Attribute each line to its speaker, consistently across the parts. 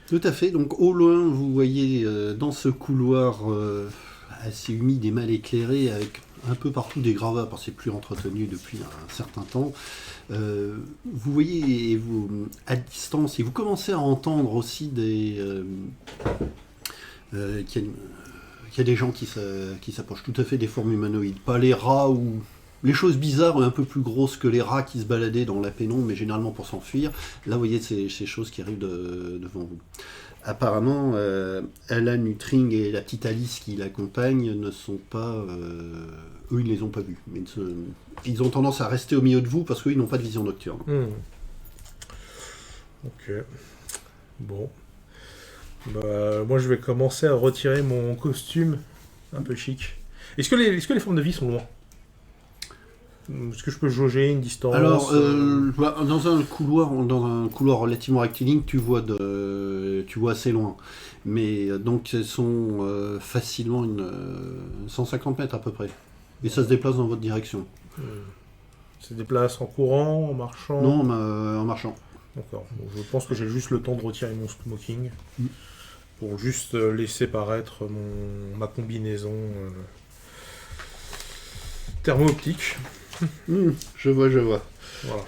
Speaker 1: Tout à fait. Donc au loin, vous voyez dans ce couloir assez humide et mal éclairé, avec un peu partout des gravats, parce que c'est plus entretenu depuis un certain temps. Vous voyez à distance, et vous commencez à entendre aussi qu'il y a des gens qui s'approchent tout à fait des formes humanoïdes. Pas les rats ou les choses bizarres un peu plus grosses que les rats qui se baladaient dans la pénombre, mais généralement pour s'enfuir. Là, vous voyez ces choses qui arrivent devant vous. Apparemment, Alan Utring et la petite Alice qui l'accompagnent ne sont pas... eux, ils ne les ont pas vus. Mais ils ont tendance à rester au milieu de vous parce qu'ils n'ont pas de vision nocturne.
Speaker 2: Ok. Bon. Moi, je vais commencer à retirer mon costume un peu chic. Est-ce que les formes de vie sont loin? Est-ce que je peux jauger une distance?
Speaker 1: Alors, dans un couloir relativement rectiligne, tu vois assez loin. Mais donc, elles sont facilement 150 mètres à peu près. Et ça se déplace dans votre direction.
Speaker 2: Ça se déplace en courant, en marchant?
Speaker 1: Non, en marchant.
Speaker 2: D'accord. Bon, je pense que j'ai juste le temps de retirer mon smoking pour juste laisser paraître ma combinaison thermo-optique.
Speaker 1: Je vois.
Speaker 2: Voilà.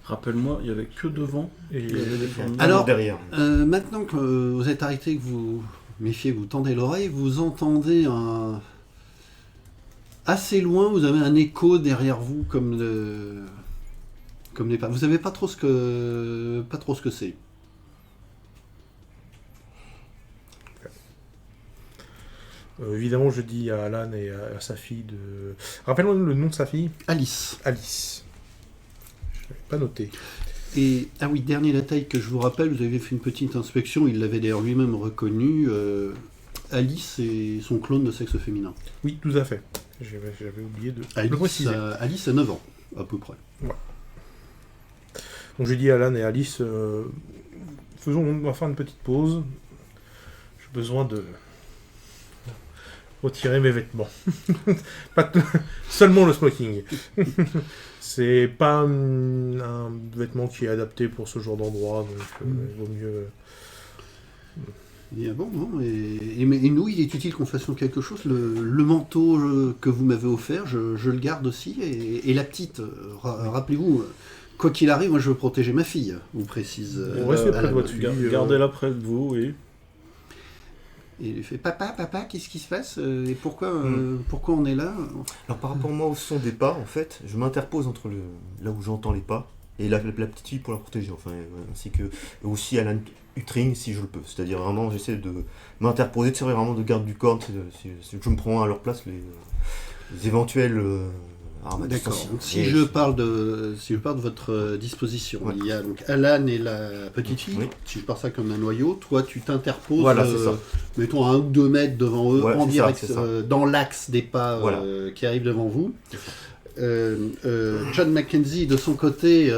Speaker 3: Rappelle-moi, il n'y avait que devant et il y avait des formes
Speaker 1: Alors,
Speaker 4: derrière.
Speaker 1: maintenant que vous êtes arrêté, que vous méfiez, vous tendez l'oreille, vous entendez assez loin, vous avez un écho derrière vous comme des pas. Vous savez pas trop ce que c'est.
Speaker 2: Évidemment, je dis à Alan et à sa fille de... Rappelle-moi le nom de sa fille.
Speaker 1: Alice.
Speaker 2: Alice. Je l'avais pas noté.
Speaker 1: Et, ah oui, dernier détail que je vous rappelle, vous avez fait une petite inspection, il l'avait d'ailleurs lui-même reconnu, Alice est son clone de sexe féminin.
Speaker 2: Oui, tout à fait. J'avais oublié de le
Speaker 1: Alice,
Speaker 2: préciser.
Speaker 1: Alice a 9 ans, à peu près.
Speaker 2: Ouais. Donc j'ai dit à Alan et Alice, on va faire une petite pause. J'ai besoin de retirer mes vêtements. Seulement le smoking. C'est pas un vêtement qui est adapté pour ce genre d'endroit, donc il vaut mieux...
Speaker 1: Et, et nous, il est utile qu'on fasse quelque chose. Le manteau que vous m'avez offert, je le garde aussi. Et la petite, rappelez-vous, quoi qu'il arrive, moi je veux protéger ma fille, vous précise.
Speaker 2: Restez près de votre fille.
Speaker 3: Gardez-la près de vous, oui.
Speaker 1: Et il fait papa, qu'est-ce qui se passe et pourquoi on est là?
Speaker 4: Alors par rapport moi au son des pas, en fait, je m'interpose entre là où j'entends les pas et la petite fille pour la protéger, enfin, ainsi que aussi Alan Utring si je le peux. C'est-à-dire vraiment j'essaie de m'interposer, de servir vraiment de garde du corps, si je me prends à leur place les éventuels armes.
Speaker 1: D'accord. Donc, si je parle de votre disposition, il y a donc Alan et la petite fille.
Speaker 4: Oui.
Speaker 1: Si je pars ça comme un noyau, toi tu t'interposes,
Speaker 4: Voilà, c'est ça.
Speaker 1: mettons à 1 ou 2 mètres devant eux,
Speaker 4: Ouais,
Speaker 1: en
Speaker 4: c'est
Speaker 1: direct,
Speaker 4: ça, c'est ça.
Speaker 1: dans l'axe des pas
Speaker 4: Voilà.
Speaker 1: qui arrivent devant vous.
Speaker 4: C'est ça.
Speaker 1: John Mackenzie, de son côté,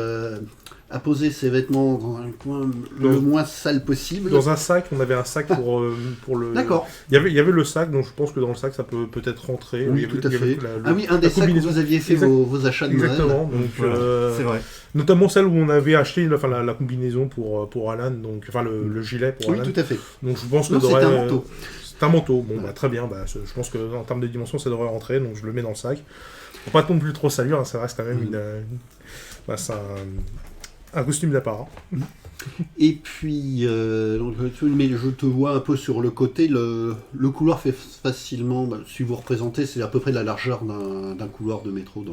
Speaker 1: a posé ses vêtements dans un coin le moins sale possible.
Speaker 2: Dans un sac, on avait un sac pour le...
Speaker 1: D'accord.
Speaker 2: Il y avait le sac, donc je pense que dans le sac, ça peut peut-être rentrer.
Speaker 1: Oui,
Speaker 2: Il y avait-
Speaker 1: tout à
Speaker 2: il y avait
Speaker 1: fait.
Speaker 2: la-
Speaker 1: Ah oui, un des sacs où
Speaker 2: combinaison.
Speaker 1: vous aviez fait
Speaker 2: Exact-
Speaker 1: vos achats de Noël.
Speaker 2: Exactement, donc
Speaker 4: Voilà, c'est vrai.
Speaker 2: notamment celle où on avait acheté la combinaison pour Alan, donc enfin le gilet pour
Speaker 1: Oui,
Speaker 2: Alan.
Speaker 1: tout à fait.
Speaker 2: Donc je pense que
Speaker 1: Non, c'est
Speaker 2: devrait-
Speaker 1: un manteau.
Speaker 2: C'est un manteau. Bon, très bien. Je pense que en termes de dimension, ça devrait rentrer, donc je le mets dans le sac. Pour pas non plus trop salir, hein, ça reste quand même c'est un costume d'apparat.
Speaker 1: Et puis, mais je te vois un peu sur le côté, le couloir fait facilement, si vous représentez, c'est à peu près la largeur d'un couloir de métro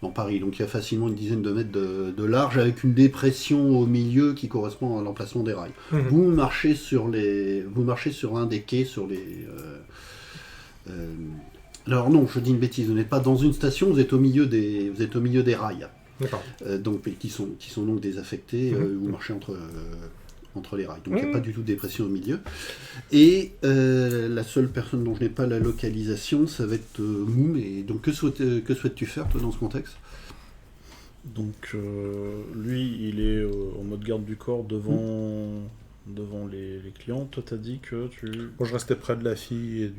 Speaker 1: dans Paris. Donc il y a facilement une dizaine de mètres de large avec une dépression au milieu qui correspond à l'emplacement des rails. Vous marchez sur un des quais, alors non, je dis une bêtise, vous n'êtes pas dans une station, vous êtes au milieu des rails.
Speaker 2: D'accord.
Speaker 1: Donc qui sont donc désaffectés, vous marchez entre les rails. Donc il n'y a pas du tout de dépression au milieu. Et la seule personne dont je n'ai pas la localisation, ça va être Moum. Et donc que souhaites-tu faire toi dans ce contexte?
Speaker 3: Donc lui, il est en mode garde du corps devant les clients. Toi, t'as dit que tu...
Speaker 2: Moi, je restais près de la fille et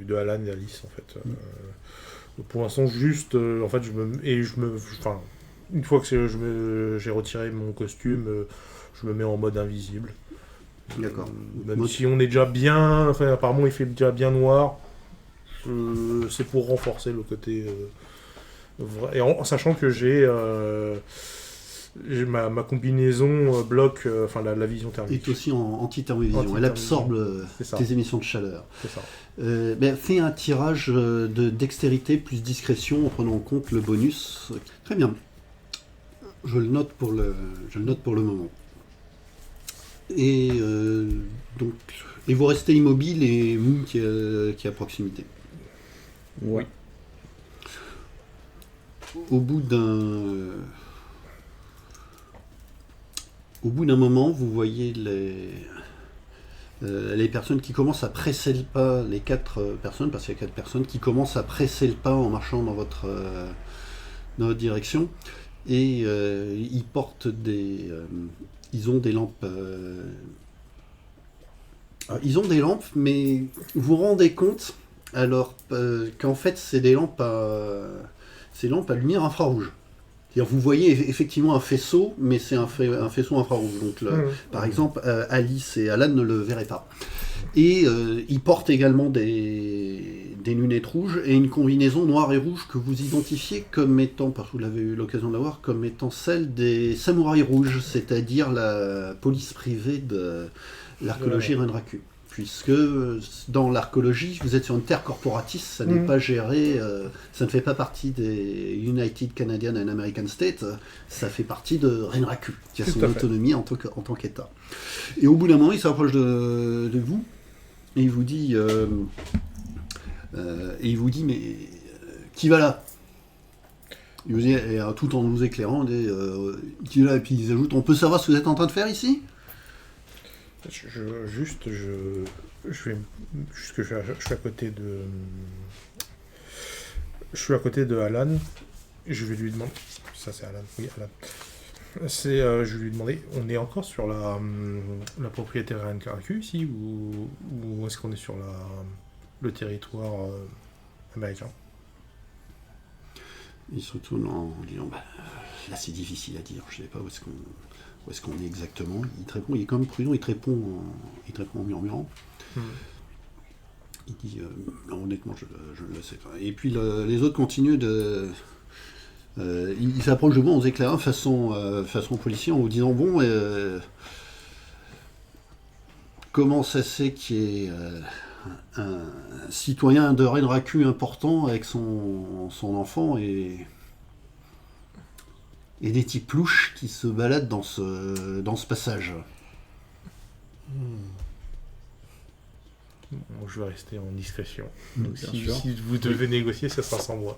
Speaker 2: de Alan et Alice, en fait. Donc, pour l'instant, juste, en fait, Une fois que j'ai retiré mon costume, je me mets en mode invisible.
Speaker 1: D'accord.
Speaker 2: Même si on est déjà bien... Enfin, apparemment, il fait déjà bien noir. C'est pour renforcer le côté... vrai. Et en sachant que j'ai ma combinaison bloque la vision thermique.
Speaker 1: est aussi en anti-thermovision. Elle
Speaker 2: Anti-thermovision.
Speaker 1: absorbe
Speaker 2: C'est ça.
Speaker 1: tes émissions de chaleur.
Speaker 2: C'est ça.
Speaker 1: Fais un tirage de dextérité plus discrétion en prenant en compte le bonus. Très bien. Je le note pour le moment. Et donc, et vous restez immobile et Moon qui est à proximité.
Speaker 3: Ouais.
Speaker 1: Au bout d'un moment, vous voyez les personnes qui commencent à presser le pas, les 4 personnes, parce qu'il y a 4 personnes qui commencent à presser le pas en marchant dans votre direction, et ils portent ils ont des lampes. Ils ont des lampes, mais vous vous rendez compte alors qu'en fait c'est des lampes à lumière infrarouge. C'est-à-dire, vous voyez effectivement un faisceau, mais c'est un faisceau infrarouge. Donc, par exemple, Alice et Alan ne le verraient pas. Et ils portent également des lunettes rouges et une combinaison noire et rouge que vous identifiez comme étant, parce que vous l'avez eu l'occasion de la voir, comme étant celle des samouraïs rouges, c'est-à-dire la police privée de l'archéologie Renraku. Puisque dans l'archéologie, vous êtes sur une terre corporatiste, ça n'est pas géré, ça ne fait pas partie des United Canadian and American States, ça fait partie de Renraku, qui a son autonomie en tant qu'État. Et au bout d'un moment, il s'approche de vous, et il vous dit, mais qui va là? Il vous dit, et, tout en vous éclairant, qui va là, et puis ils ajoutent, on peut savoir ce que vous êtes en train de faire ici?
Speaker 2: Je suis à côté de... Je suis à côté de Alan. Je vais lui demander... Ça c'est Alan, oui Alan. Je vais lui demander, on est encore sur la propriété Renraku ici, ou est-ce qu'on est sur le territoire américain?
Speaker 1: Il se retourne en disant, là c'est difficile à dire, je ne sais pas où est-ce qu'on est exactement. Il te répond, il est quand même prudent, il te répond en murmurant. Il dit, non, honnêtement, je ne le sais pas. Et puis les autres continuent de... ils s'approchent de vous en vous éclairant façon policier, en vous disant, bon, comment ça se fait qu'il y ait un citoyen de Renraku important avec son enfant et des types louches qui se baladent dans ce passage.
Speaker 2: Bon, je vais rester en discrétion.
Speaker 3: Bien
Speaker 2: Donc,
Speaker 3: sûr.
Speaker 2: si vous devez négocier, ça sera sans moi.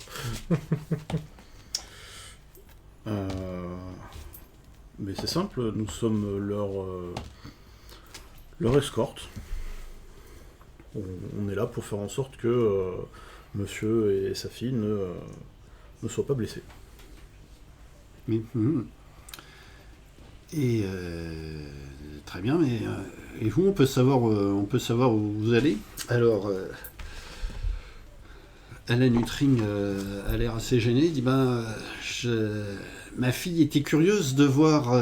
Speaker 3: Mais c'est simple, nous sommes leur escorte. On est là pour faire en sorte que monsieur et sa fille ne soient pas blessés.
Speaker 1: Oui. Et très bien, mais et vous, on peut savoir où vous allez. Alors, Alan Huttring a l'air assez gêné. Il dit ma fille était curieuse de voir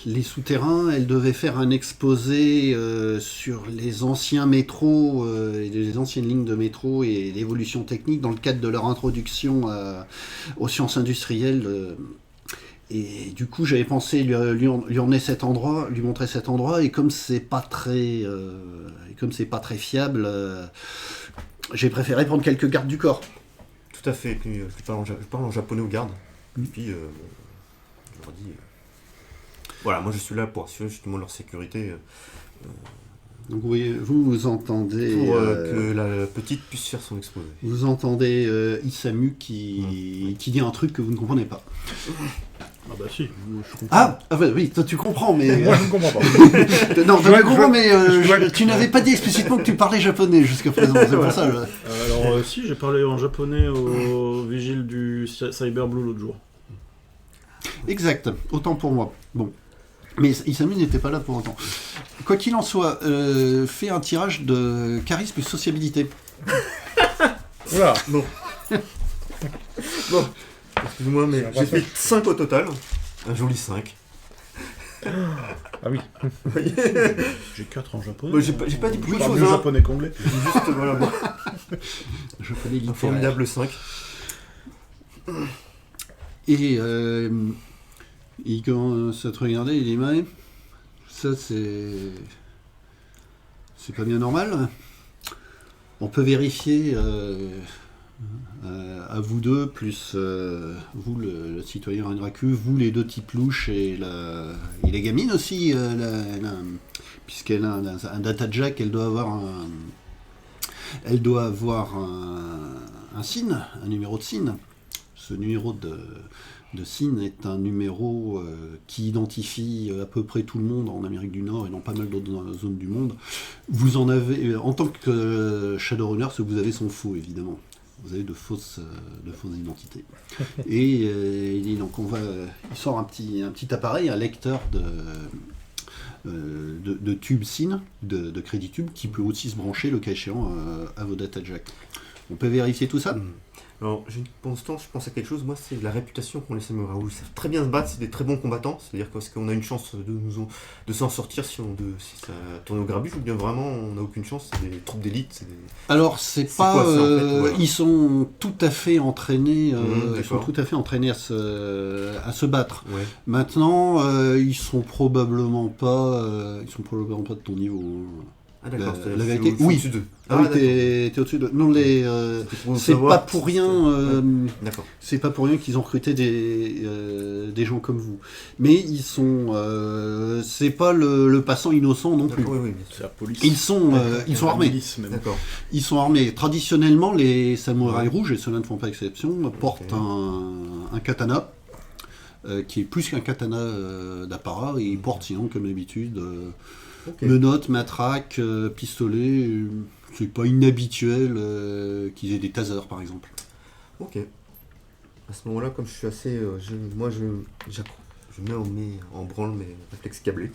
Speaker 1: les souterrains. Elle devait faire un exposé sur les anciens métros et les anciennes lignes de métro et l'évolution technique dans le cadre de leur introduction aux sciences industrielles. Et du coup, j'avais pensé lui emmener cet endroit, lui montrer cet endroit. Et comme c'est pas très fiable, j'ai préféré prendre quelques gardes du corps.
Speaker 4: Tout à fait. Et puis, je parle en japonais aux gardes. Et puis, je leur dis... voilà, moi je suis là pour assurer justement leur sécurité.
Speaker 1: Donc vous entendez...
Speaker 4: Pour que la petite puisse faire son exposé.
Speaker 1: Vous entendez Isamu qui dit un truc que vous ne comprenez pas.
Speaker 3: Ah bah si, je comprends.
Speaker 1: Ah oui, toi tu comprends, mais...
Speaker 2: Moi, je ne comprends pas.
Speaker 1: non, je comprends, mais tu n'avais pas dit explicitement que tu parlais japonais jusqu'à présent, c'est pour ça.
Speaker 3: Alors si, j'ai parlé en japonais au vigile du Cyber Blue l'autre jour.
Speaker 1: Exact, autant pour moi. Bon. Mais Isamu n'était pas là pour autant. Quoi qu'il en soit, fais un tirage de charisme et sociabilité.
Speaker 2: Voilà.
Speaker 4: Bon. plus ou moins, mais j'ai fait 5 au total. Un joli 5.
Speaker 2: Ah oui.
Speaker 4: Vous voyez,
Speaker 3: J'ai 4 en japonais.
Speaker 4: Moi, j'ai pas dit beaucoup de
Speaker 3: Je parle
Speaker 4: choses.
Speaker 3: mieux
Speaker 4: Hein.
Speaker 3: japonais qu'anglais.
Speaker 4: J'ai juste, voilà, bon,
Speaker 1: Je connais
Speaker 4: un
Speaker 1: littéraire.
Speaker 4: formidable 5.
Speaker 1: Et il commence à te regarder, il dit mais ça c'est pas bien normal. On peut vérifier à vous deux, plus vous le citoyen Renraku, vous les deux types louches et les gamines aussi, puisqu'elle a un data jack, elle doit avoir un SIN, un numéro de SIN. Ce numéro de SIN est un numéro qui identifie à peu près tout le monde en Amérique du Nord et dans pas mal d'autres zones du monde. Vous en avez, en tant que Shadowrunner, ce que vous avez sont faux, évidemment. Vous avez de fausses identités. Et il dit donc il sort un petit appareil, un lecteur de tube SIN, de crédit tube, qui peut aussi se brancher le cas échéant à vos data jack. On peut vérifier tout ça.
Speaker 4: Alors, pour l'instant, je pense à quelque chose. Moi, c'est la réputation qu'ont les samouraïs. Ils savent très bien se battre, c'est des très bons combattants. C'est-à-dire qu'on a une chance de s'en sortir si ça tourne au grabuge, ou bien vraiment on n'a aucune chance. C'est des troupes d'élite.
Speaker 1: Alors, c'est pas.
Speaker 4: quoi, ça, en fait, voilà.
Speaker 1: Ils sont tout à fait entraînés. Ils sont
Speaker 4: d'accord.
Speaker 1: tout à fait entraînés à se battre.
Speaker 4: Ouais.
Speaker 1: Maintenant, ils sont probablement pas de ton niveau.
Speaker 4: Ah, d'accord.
Speaker 1: La vérité, oui.
Speaker 4: Au-dessus d'eux.
Speaker 1: Ah oui, t'es au-dessus de. Non, c'est pas pour rien.
Speaker 4: D'accord.
Speaker 1: C'est pas pour rien qu'ils ont recruté des gens comme vous. Mais ils sont. C'est pas le passant innocent non plus.
Speaker 4: D'accord, oui, bien sûr.
Speaker 3: C'est la police.
Speaker 1: Ils sont
Speaker 3: La
Speaker 1: armés.
Speaker 3: milice, même.
Speaker 4: D'accord.
Speaker 1: Ils sont armés. Traditionnellement, les samouraïs rouges, et ceux-là ne font pas exception, portent un katana, qui est plus qu'un katana d'apparat, et ils portent sinon, comme d'habitude,
Speaker 4: Ok.
Speaker 1: menottes, matraques, pistolets. C'est pas inhabituel qu'ils aient des tasers, par exemple.
Speaker 4: Ok. À ce moment-là, comme je suis assez. Je mets en branle mes réflexes câblés.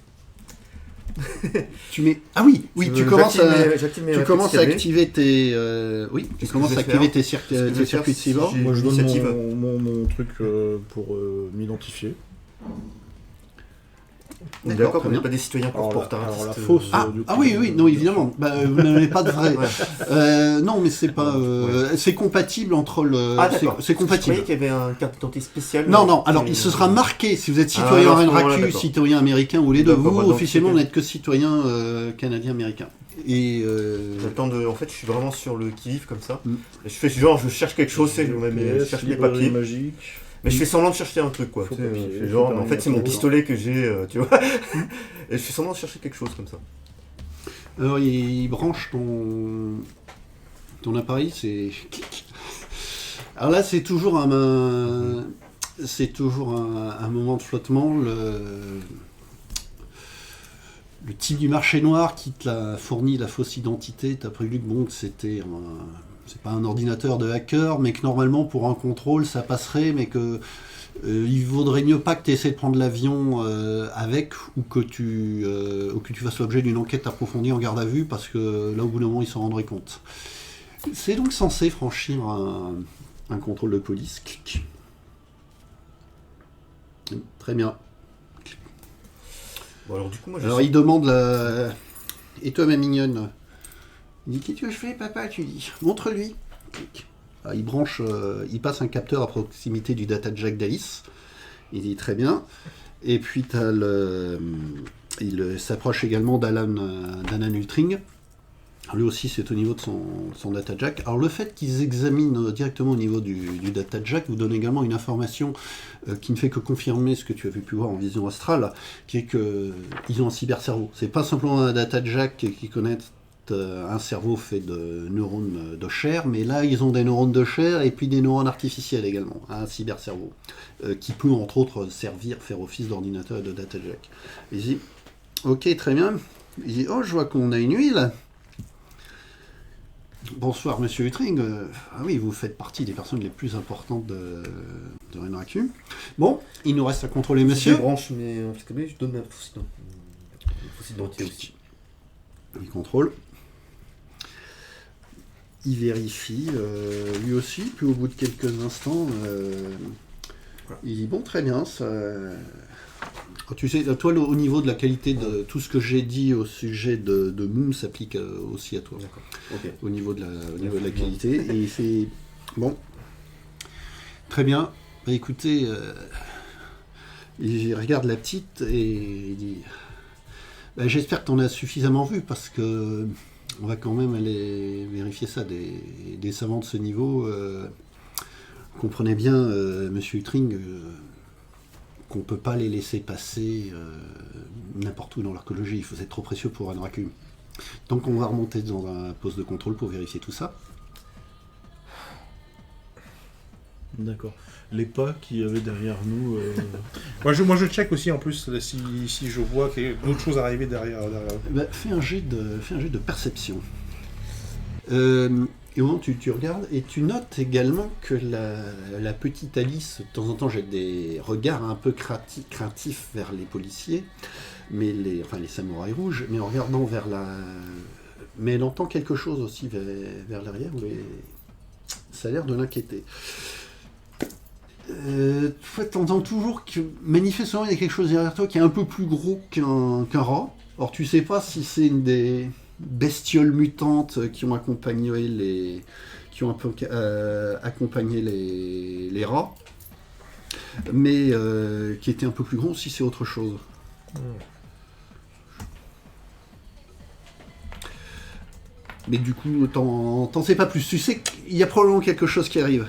Speaker 1: Tu mets. Ah oui, tu commences à.
Speaker 4: J'active mes
Speaker 1: Tu
Speaker 4: réflexes
Speaker 1: commences à
Speaker 4: câblés.
Speaker 1: activer tes. Tu
Speaker 4: Qu'est-ce que
Speaker 1: commences
Speaker 4: je
Speaker 1: à
Speaker 4: vais
Speaker 1: activer
Speaker 4: faire
Speaker 1: tes
Speaker 4: Qu'est-ce que je vais
Speaker 1: circuits de
Speaker 4: faire si
Speaker 1: cyber.
Speaker 4: j'ai-
Speaker 3: Moi, je donne
Speaker 4: Initiative.
Speaker 3: mon truc pour m'identifier.
Speaker 4: On est
Speaker 1: D'accord,
Speaker 4: d'accord
Speaker 1: très
Speaker 4: qu'on n'est
Speaker 1: bien.
Speaker 4: pas des citoyens corporatistes.
Speaker 3: Alors, la fausse. du coup,
Speaker 1: Ah oui, non, évidemment. Vous n'avez pas de vrai. Non, mais c'est pas. C'est compatible entre le.
Speaker 4: Ah, d'accord.
Speaker 1: C'est
Speaker 4: Je
Speaker 1: compatible.
Speaker 4: croyais qu'il y avait un carte d'identité spéciale.
Speaker 1: Non, alors il se sera marqué si vous êtes
Speaker 4: Ah,
Speaker 1: citoyen
Speaker 4: alors, à ce moment-là,
Speaker 1: Renraku,
Speaker 4: d'accord.
Speaker 1: citoyen américain ou les deux.
Speaker 4: D'accord,
Speaker 1: Vous,
Speaker 4: bah, donc,
Speaker 1: officiellement,
Speaker 4: c'est
Speaker 1: vous n'êtes que citoyen canadien-américain. Et.
Speaker 4: J'attends de. En fait, je suis vraiment sur le qui-vive comme ça.
Speaker 1: Mm.
Speaker 4: Et je fais genre, je cherche quelque chose, je cherche mes
Speaker 3: librairie
Speaker 4: papiers.
Speaker 3: magique.
Speaker 4: Mais je fais semblant de chercher un truc, quoi.
Speaker 3: Faux
Speaker 4: Tu sais,
Speaker 3: papier,
Speaker 4: je fais
Speaker 3: faux
Speaker 4: genre,
Speaker 3: permis
Speaker 4: en fait, c'est mon
Speaker 3: d'apprendre.
Speaker 4: pistolet que j'ai, tu vois. Et je fais semblant de chercher quelque chose comme ça.
Speaker 1: Alors il branche ton appareil, c'est. Alors là, c'est toujours un moment de flottement. Le type du marché noir qui te l'a fourni la fausse identité, t'as prévu que bon, c'est pas un ordinateur de hacker, mais que normalement pour un contrôle ça passerait, mais que il vaudrait mieux pas que tu essaies de prendre l'avion avec, ou que tu fasses l'objet d'une enquête approfondie en garde à vue, parce que là au bout d'un moment ils s'en rendraient compte. C'est donc censé franchir un contrôle de police. Clic. Très bien.
Speaker 4: Bon, alors, du coup, moi,
Speaker 1: Alors il demande Et toi ma mignonne? Il dit, qu'est-ce que je fais papa? Tu dis, montre-lui. Clic. Alors, il passe un capteur à proximité du data jack d'Alice. Il dit très bien. Et puis il s'approche également d'Alan Ultring. Lui aussi c'est au niveau de son data jack. Alors le fait qu'ils examinent directement au niveau du data jack vous donne également une information qui ne fait que confirmer ce que tu avais pu voir en vision astrale, qui est qu'ils ont un cybercerveau. C'est pas simplement un data jack qui connaît un cerveau fait de neurones de chair, mais là ils ont des neurones de chair et puis des neurones artificiels également, un cybercerveau, qui peut entre autres faire office d'ordinateur et de data jack. Il dit, ok très bien, il dit, oh je vois qu'on a une huile. Bonsoir Monsieur Utring, ah oui vous faites partie des personnes les plus importantes de Renraku. Bon, il nous reste à contrôler monsieur.
Speaker 4: Je branche mes réflexes câblés, je donne ma fausse identité aussi.
Speaker 1: Il contrôle. Il vérifie, lui aussi, puis au bout de quelques instants, Il dit bon, très bien, ça... Tu sais, toi, au niveau de la qualité de tout ce que j'ai dit au sujet de Moom s'applique aussi à toi.
Speaker 4: D'accord. Ok.
Speaker 1: Au niveau de la qualité. Et il fait bon, très bien. Bah, écoutez, il regarde la petite et il dit bah, j'espère que tu en as suffisamment vu parce que on va quand même aller vérifier ça. Des savants de ce niveau, comprenez bien, monsieur Huttring, qu'on ne peut pas les laisser passer n'importe où dans l'archéologie. C'est trop précieux pour un Anraku. Donc on va remonter dans un poste de contrôle pour vérifier tout ça.
Speaker 3: D'accord. Les pas qu'il y avait derrière nous...
Speaker 2: Moi, je check aussi, en plus, là, si je vois qu'il y a d'autres choses arriver derrière.
Speaker 1: Bah, fais un jet de perception. Et au moment où tu regardes, et tu notes également que la petite Alice, de temps en temps, jette des regards un peu craintifs vers les policiers, mais les samouraïs rouges, mais en regardant vers la... Mais elle entend quelque chose aussi vers l'arrière, mais ça a l'air de l'inquiéter. T'entends toujours que manifestement il y a quelque chose derrière toi qui est un peu plus gros qu'un rat. Or tu sais pas si c'est une des bestioles mutantes qui ont accompagné les rats, mais qui était un peu plus gros, si c'est autre chose. Mais du coup, t'en sais pas plus. Tu sais qu'il y a probablement quelque chose qui arrive.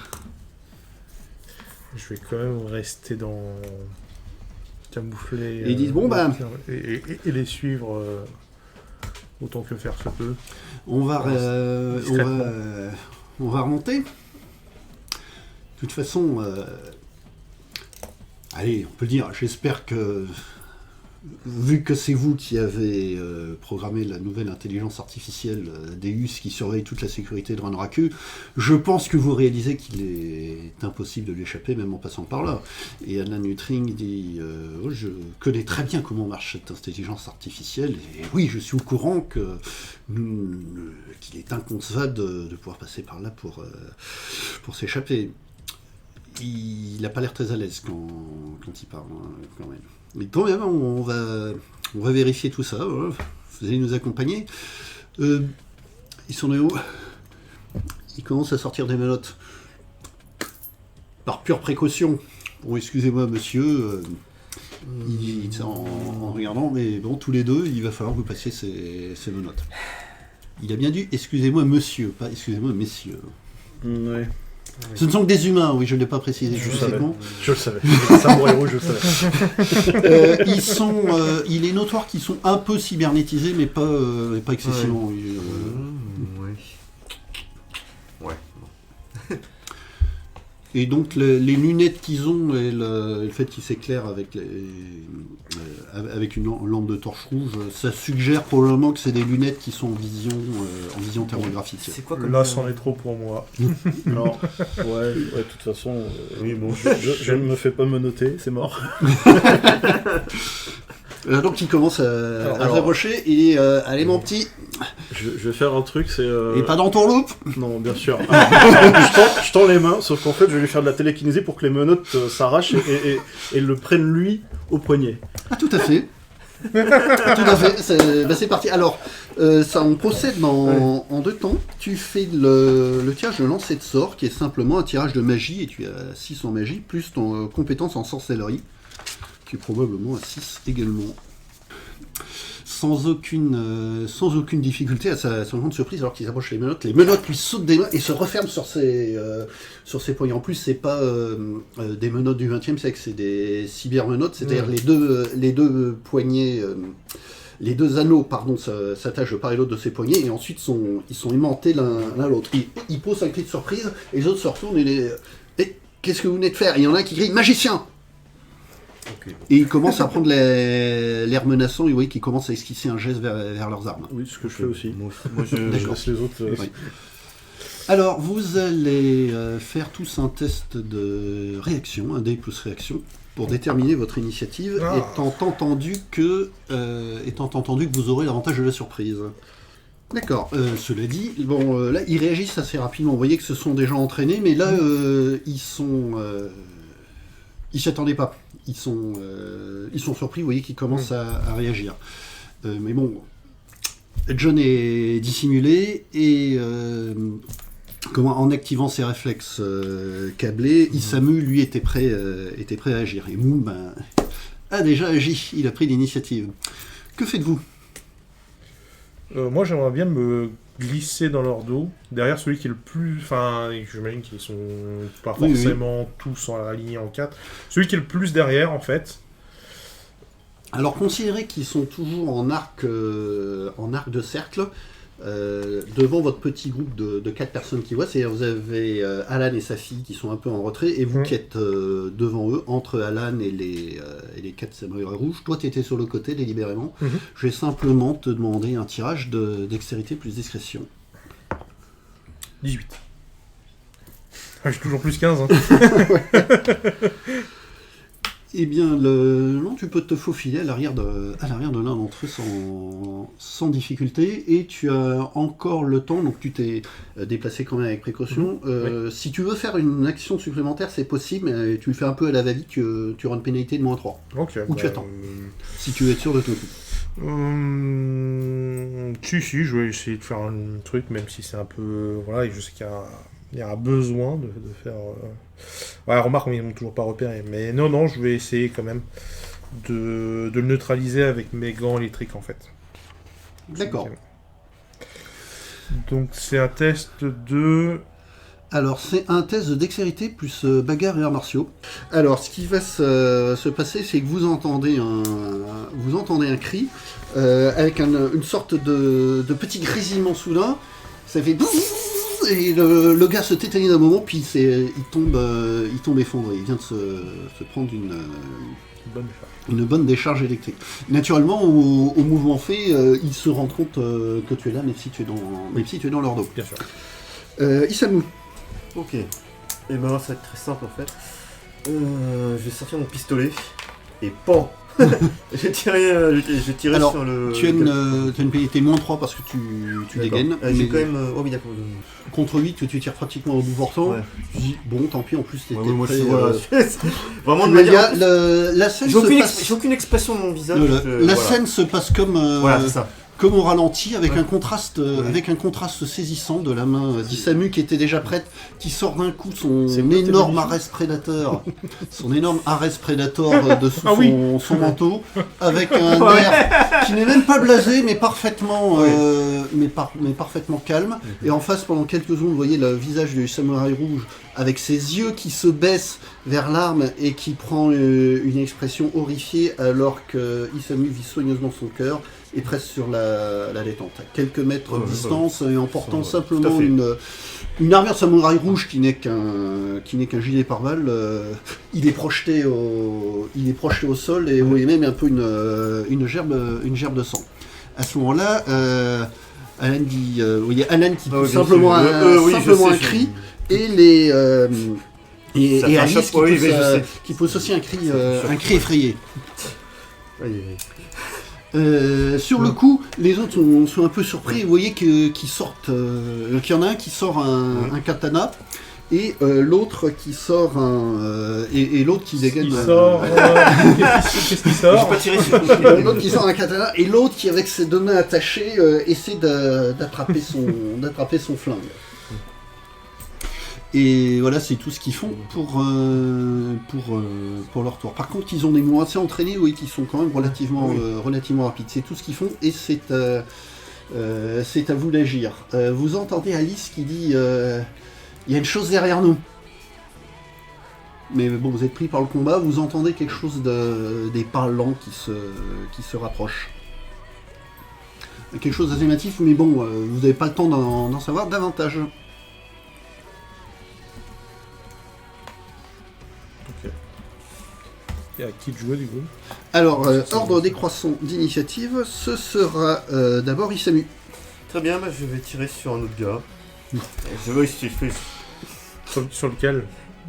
Speaker 2: Je vais quand même rester dans... camoufler...
Speaker 1: Et ils disent, bon, bah...
Speaker 2: Et les suivre autant que faire se peut.
Speaker 1: On va remonter. De toute façon, allez, on peut le dire, j'espère que, vu que c'est vous qui avez programmé la nouvelle intelligence artificielle Deus qui surveille toute la sécurité de Ranraku, je pense que vous réalisez qu'il est impossible de l'échapper, même en passant par là. Et Alan Huttring dit je connais très bien comment marche cette intelligence artificielle, et oui, je suis au courant qu'il est inconcevable de pouvoir passer par là pour s'échapper. Il n'a pas l'air très à l'aise quand il parle, hein, quand même. Mais quand même, on va vérifier tout ça. Voilà. Vous allez nous accompagner. Ils sont où? Ils commencent à sortir des menottes. Par pure précaution. Bon, excusez-moi, monsieur. En regardant, mais bon, tous les deux, il va falloir que vous passiez ces menottes. Il a bien dit, excusez-moi, monsieur, pas excusez-moi, messieurs.
Speaker 3: Ouais.
Speaker 1: Ce ne sont que des humains, oui, je ne l'ai pas précisé.
Speaker 3: Je le savais. Les samouraïs rouges, je le savais.
Speaker 1: Il est notoire qu'ils sont un peu cybernétisés, mais pas excessivement.
Speaker 4: Ouais.
Speaker 1: Oui,
Speaker 4: Ouais.
Speaker 1: Et donc les lunettes qu'ils ont et le fait qu'ils s'éclairent avec une lampe de torche rouge, ça suggère probablement que c'est des lunettes qui sont en vision thermographique.
Speaker 4: C'est quoi
Speaker 2: Là, c'en est trop pour moi.
Speaker 3: Non. Ouais, de toute façon,
Speaker 4: Oui, bon.
Speaker 3: je ne me fais pas menotter, c'est mort.
Speaker 1: Donc il commence à s'approcher et allez mon petit,
Speaker 3: Je vais faire un truc, c'est...
Speaker 1: et pas dans ton loop.
Speaker 3: Non, bien sûr. je tends les mains, sauf qu'en fait, je vais lui faire de la télékinésie pour que les menottes s'arrachent et le prennent lui au poignet.
Speaker 1: Ah, tout à fait. Tout à fait. C'est parti. Alors, on procède en deux temps. Tu fais le tirage de lancer de sort, qui est simplement un tirage de magie, et tu as 6 en magie, plus ton compétence en sorcellerie, qui est probablement à 6 également. Sans aucune difficulté, à sa grande surprise, alors qu'il s'approche les menottes lui sautent des mains et se referment sur ses poignets. En plus, c'est pas des menottes du XXe siècle, c'est des cybermenottes, c'est-à-dire les deux poignets, les deux anneaux, s'attachent de part et d'autre de ses poignets, et ensuite ils sont aimantés l'un l'autre. Il pose un cri de surprise, et les autres se retournent et qu'est-ce que vous venez de faire? Et il y en a un qui crie « Magicien !»
Speaker 4: Okay.
Speaker 1: Et ils commencent à prendre l'air menaçant, et vous voyez qu'ils commencent à esquisser un geste vers leurs armes.
Speaker 3: Oui, ce que je fais aussi.
Speaker 4: Moi, je
Speaker 1: D'accord.
Speaker 3: laisse les autres...
Speaker 1: Oui. Alors, vous allez faire tous un test de réaction, un dé plus réaction, pour déterminer votre initiative, étant entendu que vous aurez l'avantage de la surprise. D'accord. Cela dit, là, ils réagissent assez rapidement. Vous voyez que ce sont des gens entraînés, mais là, ils sont Ils s'y attendaient pas. Ils sont surpris, vous voyez qu'ils commencent à réagir. Mais bon, John est dissimulé et en activant ses réflexes câblés, Isamu, lui, était prêt à agir. Et Moon a déjà agi, il a pris l'initiative. Que faites-vous ?
Speaker 2: Moi, j'aimerais bien me glisser dans leur dos, derrière celui qui est le plus... Enfin, j'imagine qu'ils sont pas forcément tous alignés en 4. Celui qui est le plus derrière, en fait.
Speaker 1: Alors, considérez qu'ils sont toujours en arc de cercle, devant votre petit groupe de 4 personnes qui voient. C'est-à-dire, vous avez Alan et sa fille qui sont un peu en retrait, et vous qui êtes devant eux, entre Alan et les 4 samouraïs rouges. Toi, tu étais sur le côté, délibérément. Je vais simplement te demander un tirage de dextérité plus discrétion.
Speaker 2: 18. J'ai toujours plus 15. Hein.
Speaker 1: Eh bien, non, tu peux te faufiler à l'arrière de l'un d'entre eux sans difficulté, et tu as encore le temps, donc tu t'es déplacé quand même avec précaution. Si tu veux faire une action supplémentaire, c'est possible, mais tu le fais un peu à la va-vite, tu auras une pénalité de -3.
Speaker 2: Ok.
Speaker 1: Ou tu attends, si tu veux être sûr de ton coup.
Speaker 2: Si, je vais essayer de faire un truc, même si c'est un peu... Voilà, et je sais qu'il y a un besoin de faire... Ouais, remarque, ils m'ont toujours pas repéré. Mais non, je vais essayer quand même de le neutraliser avec mes gants électriques, en fait.
Speaker 1: D'accord.
Speaker 2: Donc, c'est un test de...
Speaker 1: Alors, c'est un test de dextérité plus bagarre et arts martiaux. Alors, ce qui va se passer, c'est que vous entendez un cri, avec une sorte de petit grésillement soudain. Ça fait... Et le gars se tétanise d'un moment, puis il tombe effondré. Il vient de se prendre une bonne décharge électrique. Naturellement, au mouvement fait, il se rend compte que tu es là, même si tu es dans leur dos.
Speaker 2: Bien sûr.
Speaker 1: Isamu.
Speaker 4: Ok. Et ben ça va être très simple en fait. Je vais sortir mon pistolet et pan. J'ai tiré
Speaker 1: Alors,
Speaker 4: sur le...
Speaker 1: Tu as une pénalité -3 parce que tu dégaines.
Speaker 4: J'ai
Speaker 1: mais
Speaker 4: quand même... Oh oui, d'accord.
Speaker 1: contre 8, que tu tires pratiquement au bout portant.
Speaker 4: Ouais.
Speaker 1: Tu dis, bon, tant pis, en plus, t'étais
Speaker 4: Moi,
Speaker 1: prêt,
Speaker 4: vraiment de
Speaker 1: mais
Speaker 4: manière...
Speaker 1: la scène se passe...
Speaker 4: J'ai aucune expression dans mon visage.
Speaker 1: La scène se passe comme...
Speaker 4: Voilà, c'est ça.
Speaker 1: Comme au ralenti, avec un contraste saisissant de la main d'Isamu qui était déjà prête, qui sort d'un coup son énorme Ares Predator, dessous son manteau, avec un air qui n'est même pas blasé, mais parfaitement, parfaitement calme. Et en face, pendant quelques secondes, vous voyez le visage du samouraï rouge avec ses yeux qui se baissent vers l'arme et qui prend une expression horrifiée alors que Isamu vit soigneusement son cœur et presse sur la détente. À quelques mètres de distance et en portant simplement une armure samouraï rouge qui n'est qu'un gilet pare-balles, il est projeté au sol et vous voyez même un peu une gerbe de sang. À ce moment-là, Alan dit, vous voyez Alan qui pousse simplement un cri et Alice qui pousse aussi un cri effrayé. Sur le coup, les autres sont un peu surpris. Vous voyez qu'il y en a un qui sort un katana et l'autre qui sort et l'autre qui dégaine.
Speaker 2: Qu'est-ce qui sort?
Speaker 1: L'autre qui sort un katana et l'autre qui, avec ses 2 mains attachées, essaie d'attraper son flingue. Et voilà, c'est tout ce qu'ils font pour leur tour. Par contre, ils ont des mouvements assez entraînés, oui, qui sont quand même relativement rapides. C'est tout ce qu'ils font et c'est à vous d'agir. Vous entendez Alice qui dit il y a une chose derrière nous. Mais bon, vous êtes pris par le combat, vous entendez quelque chose des pas lents qui se rapprochent. Quelque chose d'assez natif, mais bon, vous n'avez pas le temps d'en savoir davantage.
Speaker 2: Et à qui de jouer du coup?
Speaker 1: Alors, ordre décroissant d'initiative, ce sera d'abord Isamu.
Speaker 4: Très bien, je vais tirer sur un autre gars. Je vais essayer.
Speaker 2: Sur lequel?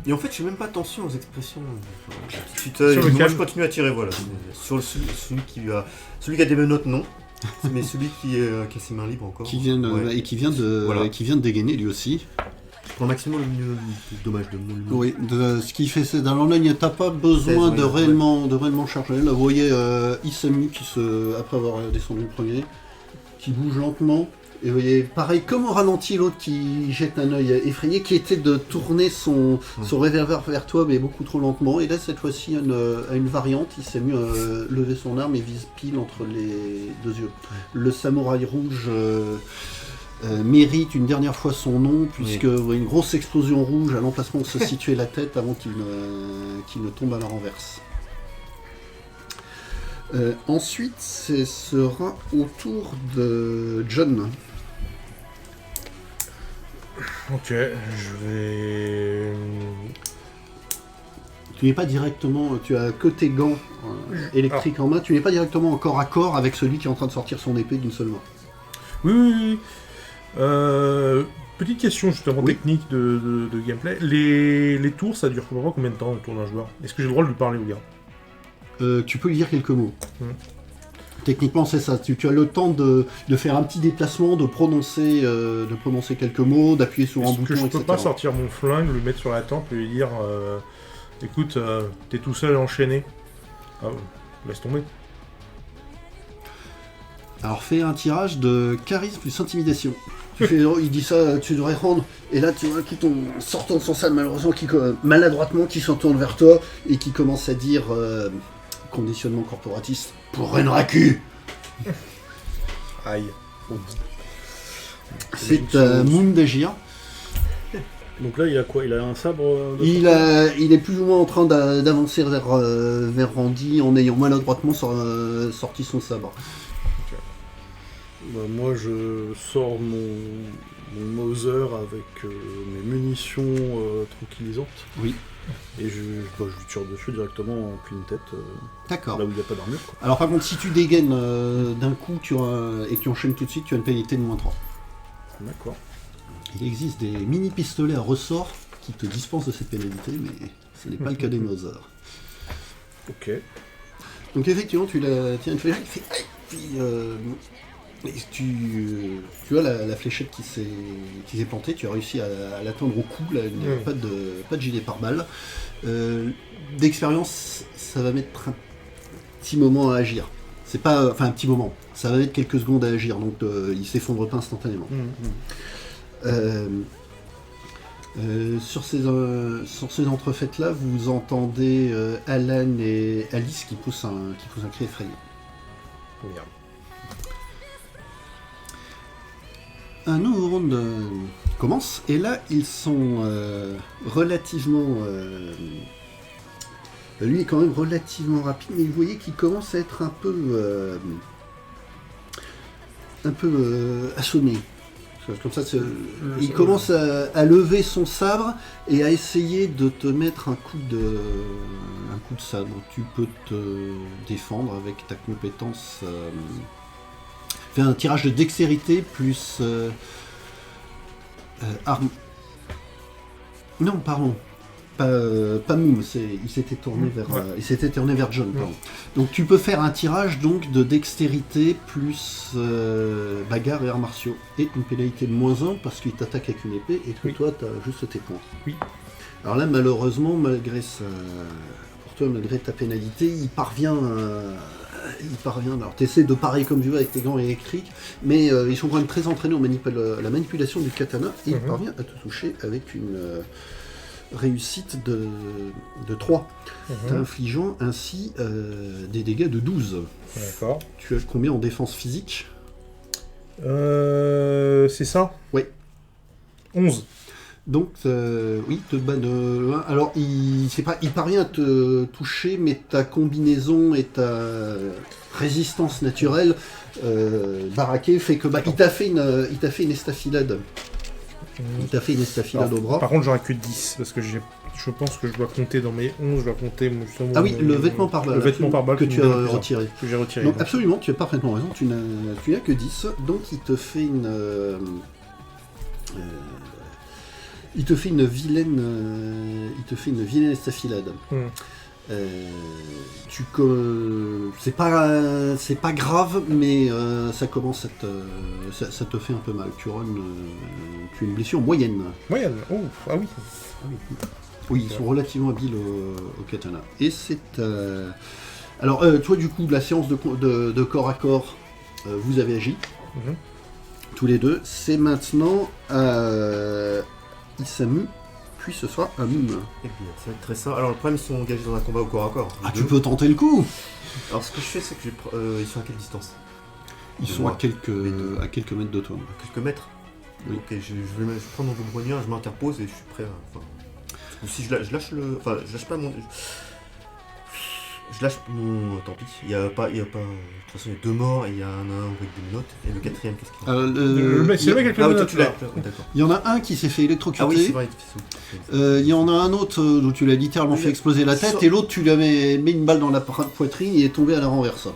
Speaker 4: Et en fait, je fais même pas attention aux expressions.
Speaker 2: Moi,
Speaker 4: je continue à tirer, voilà. Sur celui qui a des menottes, non. Mais celui qui a ses mains libres encore.
Speaker 1: Qui vient de dégainer lui aussi.
Speaker 4: Pour le maximum, le dommage de mon.
Speaker 1: Oui, ce qui fait c'est dans l'online, t'as pas besoin de réellement charger. Là, vous voyez Isamu après avoir descendu le premier, qui bouge lentement. Et vous voyez, pareil, comme au ralenti, l'autre qui jette un œil effrayé, qui était de tourner son revolver vers toi, mais beaucoup trop lentement. Et là, cette fois-ci, à une variante, il s'est mis à lever son arme et vise pile entre les deux yeux. Le samouraï rouge mérite une dernière fois son nom, puisque vous voyez une grosse explosion rouge à l'emplacement où se situait la tête avant qu'il ne tombe à la renverse. Ensuite, ce sera au tour de John.
Speaker 2: Ok, je vais...
Speaker 1: Tu n'es pas directement, tu as que tes gants électriques en main, tu n'es pas directement en corps à corps avec celui qui est en train de sortir son épée d'une seule main.
Speaker 2: Oui. Petite question justement technique de gameplay. Les tours, ça dure combien de temps le tour d'un joueur? Est-ce que j'ai le droit de lui parler au gars?
Speaker 1: Tu peux lui dire quelques mots. Techniquement, c'est ça. Tu as le temps de faire un petit déplacement, de prononcer quelques mots, d'appuyer sur un bouton,
Speaker 2: Est-ce que je
Speaker 1: etc.
Speaker 2: peux pas sortir mon flingue, le mettre sur la tempe et lui dire écoute, t'es tout seul enchaîné. Ah, laisse tomber.
Speaker 1: Alors fais un tirage de charisme plus intimidation. Il dit ça, tu devrais rendre. Et là, tu vois qui sortant de son salle, malheureusement, maladroitement, qui se tourne vers toi et qui commence à dire conditionnement corporatiste pour Renraku.
Speaker 2: Aïe.
Speaker 1: C'est Moon d'agir.
Speaker 3: Donc là, il a quoi? Il a un sabre
Speaker 1: Il est plus ou moins en train d'avancer vers Randy en ayant maladroitement sorti son sabre.
Speaker 3: Bah, moi, je sors mon Mauser avec mes munitions tranquillisantes.
Speaker 1: Oui.
Speaker 3: Et je lui tire dessus directement en pleine tête.
Speaker 1: D'accord.
Speaker 3: Là où il n'y a pas d'armure. Quoi.
Speaker 1: Alors par contre, si tu dégaines d'un coup et que tu enchaînes tout de suite, tu as une pénalité de -3.
Speaker 3: D'accord.
Speaker 1: Il existe des mini-pistolets à ressort qui te dispensent de cette pénalité, mais ce n'est pas le cas des Mauser.
Speaker 3: Ok.
Speaker 1: Donc effectivement, tu tiens une fléchette, il fait aïe, puis et tu as la fléchette qui s'est plantée, tu as réussi à l'atteindre au cou, là, il n'y a pas de gilet pare-balles. D'expérience, ça va mettre un petit moment à agir. C'est pas, enfin un petit moment, ça va mettre quelques secondes à agir, donc il s'effondre pas instantanément. Sur ces entrefaites-là, vous entendez Alan et Alice qui poussent un cri effrayant.
Speaker 2: Merde.
Speaker 1: Un nouveau round commence, et là, ils sont relativement... lui est quand même relativement rapide, mais vous voyez qu'il commence à être un peu assommé. Comme ça, il commence à lever son sabre et à essayer de te mettre un coup de sabre. Tu peux te défendre avec ta compétence. Fais un tirage de dextérité plus arme. Non, pardon. Pas Moom, il s'était tourné vers John. Pardon. Donc tu peux faire un tirage donc de dextérité plus bagarre et arts martiaux et une pénalité de -1 parce qu'il t'attaque avec une épée et que toi tu as juste tes points.
Speaker 2: Oui.
Speaker 1: Alors là malheureusement malgré ta pénalité, il parvient. Alors tu essaies de parer comme tu veux avec tes gants électriques, mais ils sont quand même très entraînés la manipulation du katana et il parvient à te toucher avec une réussite de 3, t'infligeant ainsi des dégâts de 12.
Speaker 2: D'accord.
Speaker 1: Tu as combien en défense physique?
Speaker 2: C'est ça?
Speaker 1: Oui.
Speaker 2: 11.
Speaker 1: Donc, oui, te bat de 1. Alors, il parvient à te toucher, mais ta combinaison et ta résistance naturelle baraquée fait que il t'a fait une estafilade. Il t'a fait une estafilade au bras.
Speaker 2: Par contre, j'aurais que 10, parce que je pense que je dois compter dans mes 11, je dois compter justement...
Speaker 1: Ah oui, le vêtement par balle.
Speaker 2: Le vêtement par balle
Speaker 1: que tu as retiré.
Speaker 2: Que j'ai retiré.
Speaker 1: Donc, absolument, tu as parfaitement raison, tu n'as que 10, donc il te fait une vilaine estafilade. C'est pas grave, mais ça commence ça te fait un peu mal. Tu as une blessure moyenne.
Speaker 2: Moyenne. Oh, ah oui.
Speaker 1: Oui, ils sont relativement habiles au katana. Et c'est... Alors, toi, du coup, de la séance de corps à corps, vous avez agi.
Speaker 2: Mhm.
Speaker 1: Tous les deux. C'est maintenant Isamu, puis ce sera Amun.
Speaker 4: Et puis ça va être très simple. Alors le problème, ils sont engagés dans un combat au corps à corps.
Speaker 1: Ah,
Speaker 4: les
Speaker 1: tu
Speaker 4: deux.
Speaker 1: peux tenter le coup.
Speaker 4: Alors ce que je fais, c'est que ils sont à quelle distance?
Speaker 1: Ils sont à quelques mètres de toi.
Speaker 4: À quelques mètres.
Speaker 1: Oui.
Speaker 4: Ok, je vais prendre mon vibronien, je m'interpose et je suis prêt à... Ou si je lâche le... Enfin, je lâche pas mon... Je lâche mon... Tant pis, il y a pas... De toute façon, il y a 2 morts et il y a un nain avec des menottes. Et le 4ème, qu'est-ce qu'il a?
Speaker 2: Le mec avec le
Speaker 4: Ah oui, toi
Speaker 2: menottes,
Speaker 4: tu l'as.
Speaker 2: là.
Speaker 4: D'accord.
Speaker 1: Il y en a un qui s'est fait électrocuter.
Speaker 4: Ah oui, c'est vrai.
Speaker 1: Il y en a un autre dont tu l'as littéralement fait exploser la tête, et l'autre tu lui as mis une balle dans la poitrine et il est tombé à la renverse.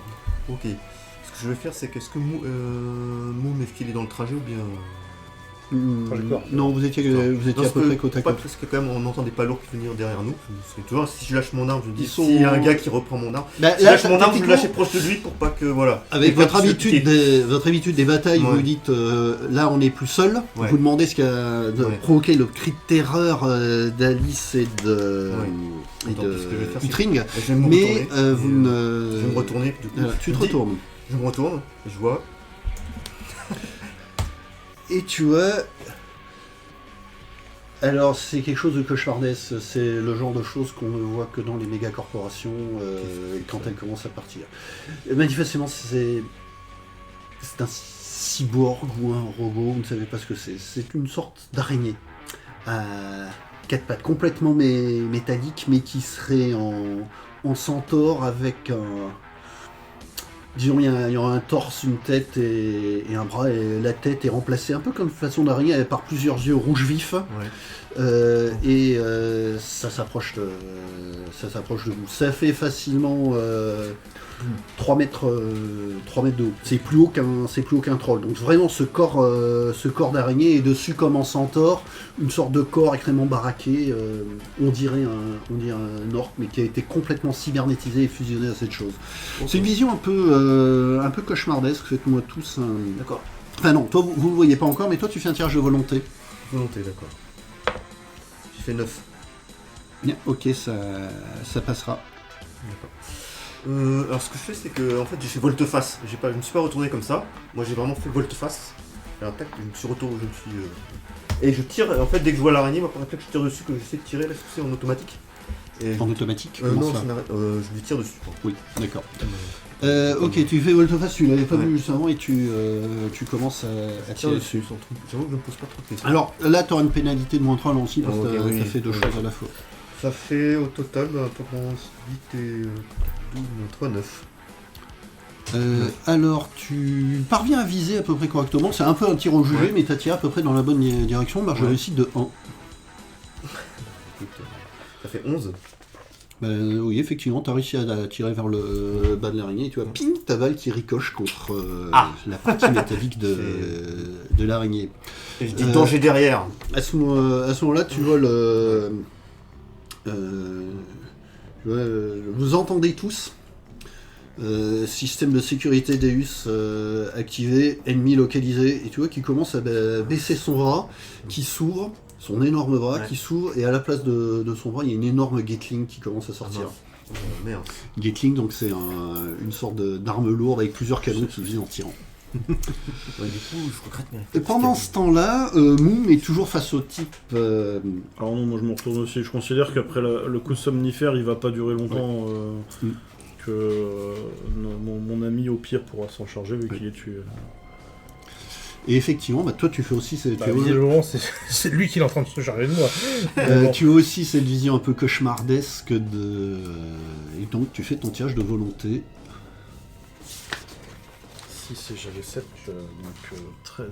Speaker 4: Ok. Ce que je vais faire, c'est qu'est-ce que Moum, est-ce qu'il est dans le trajet ou bien...
Speaker 2: Trajectoire.
Speaker 1: Non, vous étiez
Speaker 4: Non,
Speaker 1: à
Speaker 4: parce
Speaker 1: peu
Speaker 4: que-
Speaker 1: près côte à
Speaker 4: pas
Speaker 1: côte.
Speaker 4: parce que quand même on entend des pas lourds qui venir derrière nous. Tu vois, si je lâche mon arme, je me dis
Speaker 1: Ils sont-
Speaker 4: s'il y a un gars qui reprend mon arme.
Speaker 1: Bah,
Speaker 4: Si je
Speaker 1: là,
Speaker 4: lâche mon arme, je vais le
Speaker 1: techniquement,
Speaker 4: lâcher proche de lui pour pas que voilà.
Speaker 1: avec
Speaker 4: Et pas
Speaker 1: votre
Speaker 4: qu'il se
Speaker 1: habitude,
Speaker 4: pique.
Speaker 1: votre habitude des batailles,
Speaker 4: Ouais.
Speaker 1: vous dites là on n'est plus seul.
Speaker 4: Ouais.
Speaker 1: Vous demandez ce qui a
Speaker 4: Ouais.
Speaker 1: provoqué le cri de terreur d'Alice et de
Speaker 4: Ouais. Attends, qu'est-ce que je vais faire, c'est-
Speaker 1: Utring,
Speaker 4: Je vais me
Speaker 1: mais
Speaker 4: retourner.
Speaker 1: vous
Speaker 4: et,
Speaker 1: ne.
Speaker 4: Je vais me retourner. Du coup,
Speaker 1: Voilà, tu te
Speaker 4: je me dis-
Speaker 1: retournes.
Speaker 4: Je me retourne et je vois.
Speaker 1: Et tu vois. Alors, c'est quelque chose de cauchemardesque. C'est le genre de choses qu'on ne voit que dans les méga corporations quand elles commencent à partir. Manifestement, c'est un cyborg ou un robot, vous ne savez pas ce que c'est. C'est une sorte d'araignée à 4 pattes, complètement métallique, mais qui serait en centaure avec un. Disons, il y aura un torse, une tête et un bras, et la tête est remplacée un peu comme façon d'araignée par plusieurs yeux rouges vifs.
Speaker 4: Ouais.
Speaker 1: Ça s'approche de vous. Ça fait facilement 3 mètres de haut. C'est plus haut qu'un troll. Donc vraiment ce corps d'araignée est dessus comme en centaure, une sorte de corps extrêmement baraqué. On dirait un orc, mais qui a été complètement cybernétisé et fusionné à cette chose.
Speaker 4: Ok.
Speaker 1: C'est une vision un peu cauchemardesque. Faites-moi tous un.
Speaker 4: D'accord.
Speaker 1: Enfin non, toi vous le voyez pas encore, mais toi tu fais un tirage de volonté.
Speaker 4: Volonté, d'accord. J'ai fait 9.
Speaker 1: Bien, ok, ça passera.
Speaker 4: Alors ce que je fais, c'est que en fait j'ai fait volte-face. Je me suis pas retourné comme ça. Moi j'ai vraiment fait volte-face. Alors tac, je me suis retourné, et je tire. En fait dès que je vois l'araignée, moi, après que je tire dessus, que j'essaie de tirer, là c'est en automatique. Et
Speaker 1: En automatique comment
Speaker 4: non,
Speaker 1: ça
Speaker 4: je lui tire dessus.
Speaker 1: Oui, d'accord. Ok, tu fais volte-face, tu l'avais pas
Speaker 4: Ouais.
Speaker 1: vu juste avant et tu commences à
Speaker 4: Tire
Speaker 1: tirer
Speaker 4: dessus,
Speaker 1: dessus.
Speaker 4: sans truc. J'avoue que je me pose pas trop de questions.
Speaker 1: Alors là, tu auras une pénalité de moins 3 là aussi parce que
Speaker 4: Ok, oui,
Speaker 1: ça fait deux
Speaker 4: oui.
Speaker 1: choses à la fois.
Speaker 4: Ça fait au total, pendant 8 et 12, 3, 9.
Speaker 1: Alors, tu parviens à viser à peu près correctement. C'est un peu un tir au jugé,
Speaker 4: Ouais.
Speaker 1: mais tu as tiré à peu près dans la bonne direction. Marge de
Speaker 4: Ouais.
Speaker 1: réussite de 1.
Speaker 4: Écoute, ça fait 11.
Speaker 1: Oui, effectivement, tu as réussi à tirer vers le bas de l'araignée et tu vois, ping, ta balle qui ricoche contre la partie métallique de l'araignée.
Speaker 4: Et je dis danger derrière.
Speaker 1: À ce moment-là, tu vois vous entendez tous. Système de sécurité Deus activé, ennemi localisé, et tu vois qu'il commence à baisser son bras, qui s'ouvre, son énorme bras
Speaker 4: Ouais.
Speaker 1: qui s'ouvre, et à la place de son bras, il y a une énorme Gatling qui commence à sortir.
Speaker 4: Merde.
Speaker 1: Gatling, donc c'est une sorte d'arme lourde avec plusieurs canons qui visent en tirant.
Speaker 4: Ouais, du coup, je regrette mes
Speaker 1: Et
Speaker 4: réflexes.
Speaker 1: pendant ce temps-là, Moom est toujours face au type.
Speaker 3: Alors non, moi je me retourne aussi. Je considère qu'après le coup somnifère, il va pas durer longtemps.
Speaker 1: Mm.
Speaker 3: Mon ami au pire pourra s'en charger vu qu'il est tué.
Speaker 1: Et effectivement, toi tu fais aussi.
Speaker 2: Visiblement, c'est lui qui est en train de se charger de moi.
Speaker 1: Tu as aussi cette vision un peu cauchemardesque de. Et donc tu fais ton tirage de volonté.
Speaker 3: Si j'avais 7, donc 13.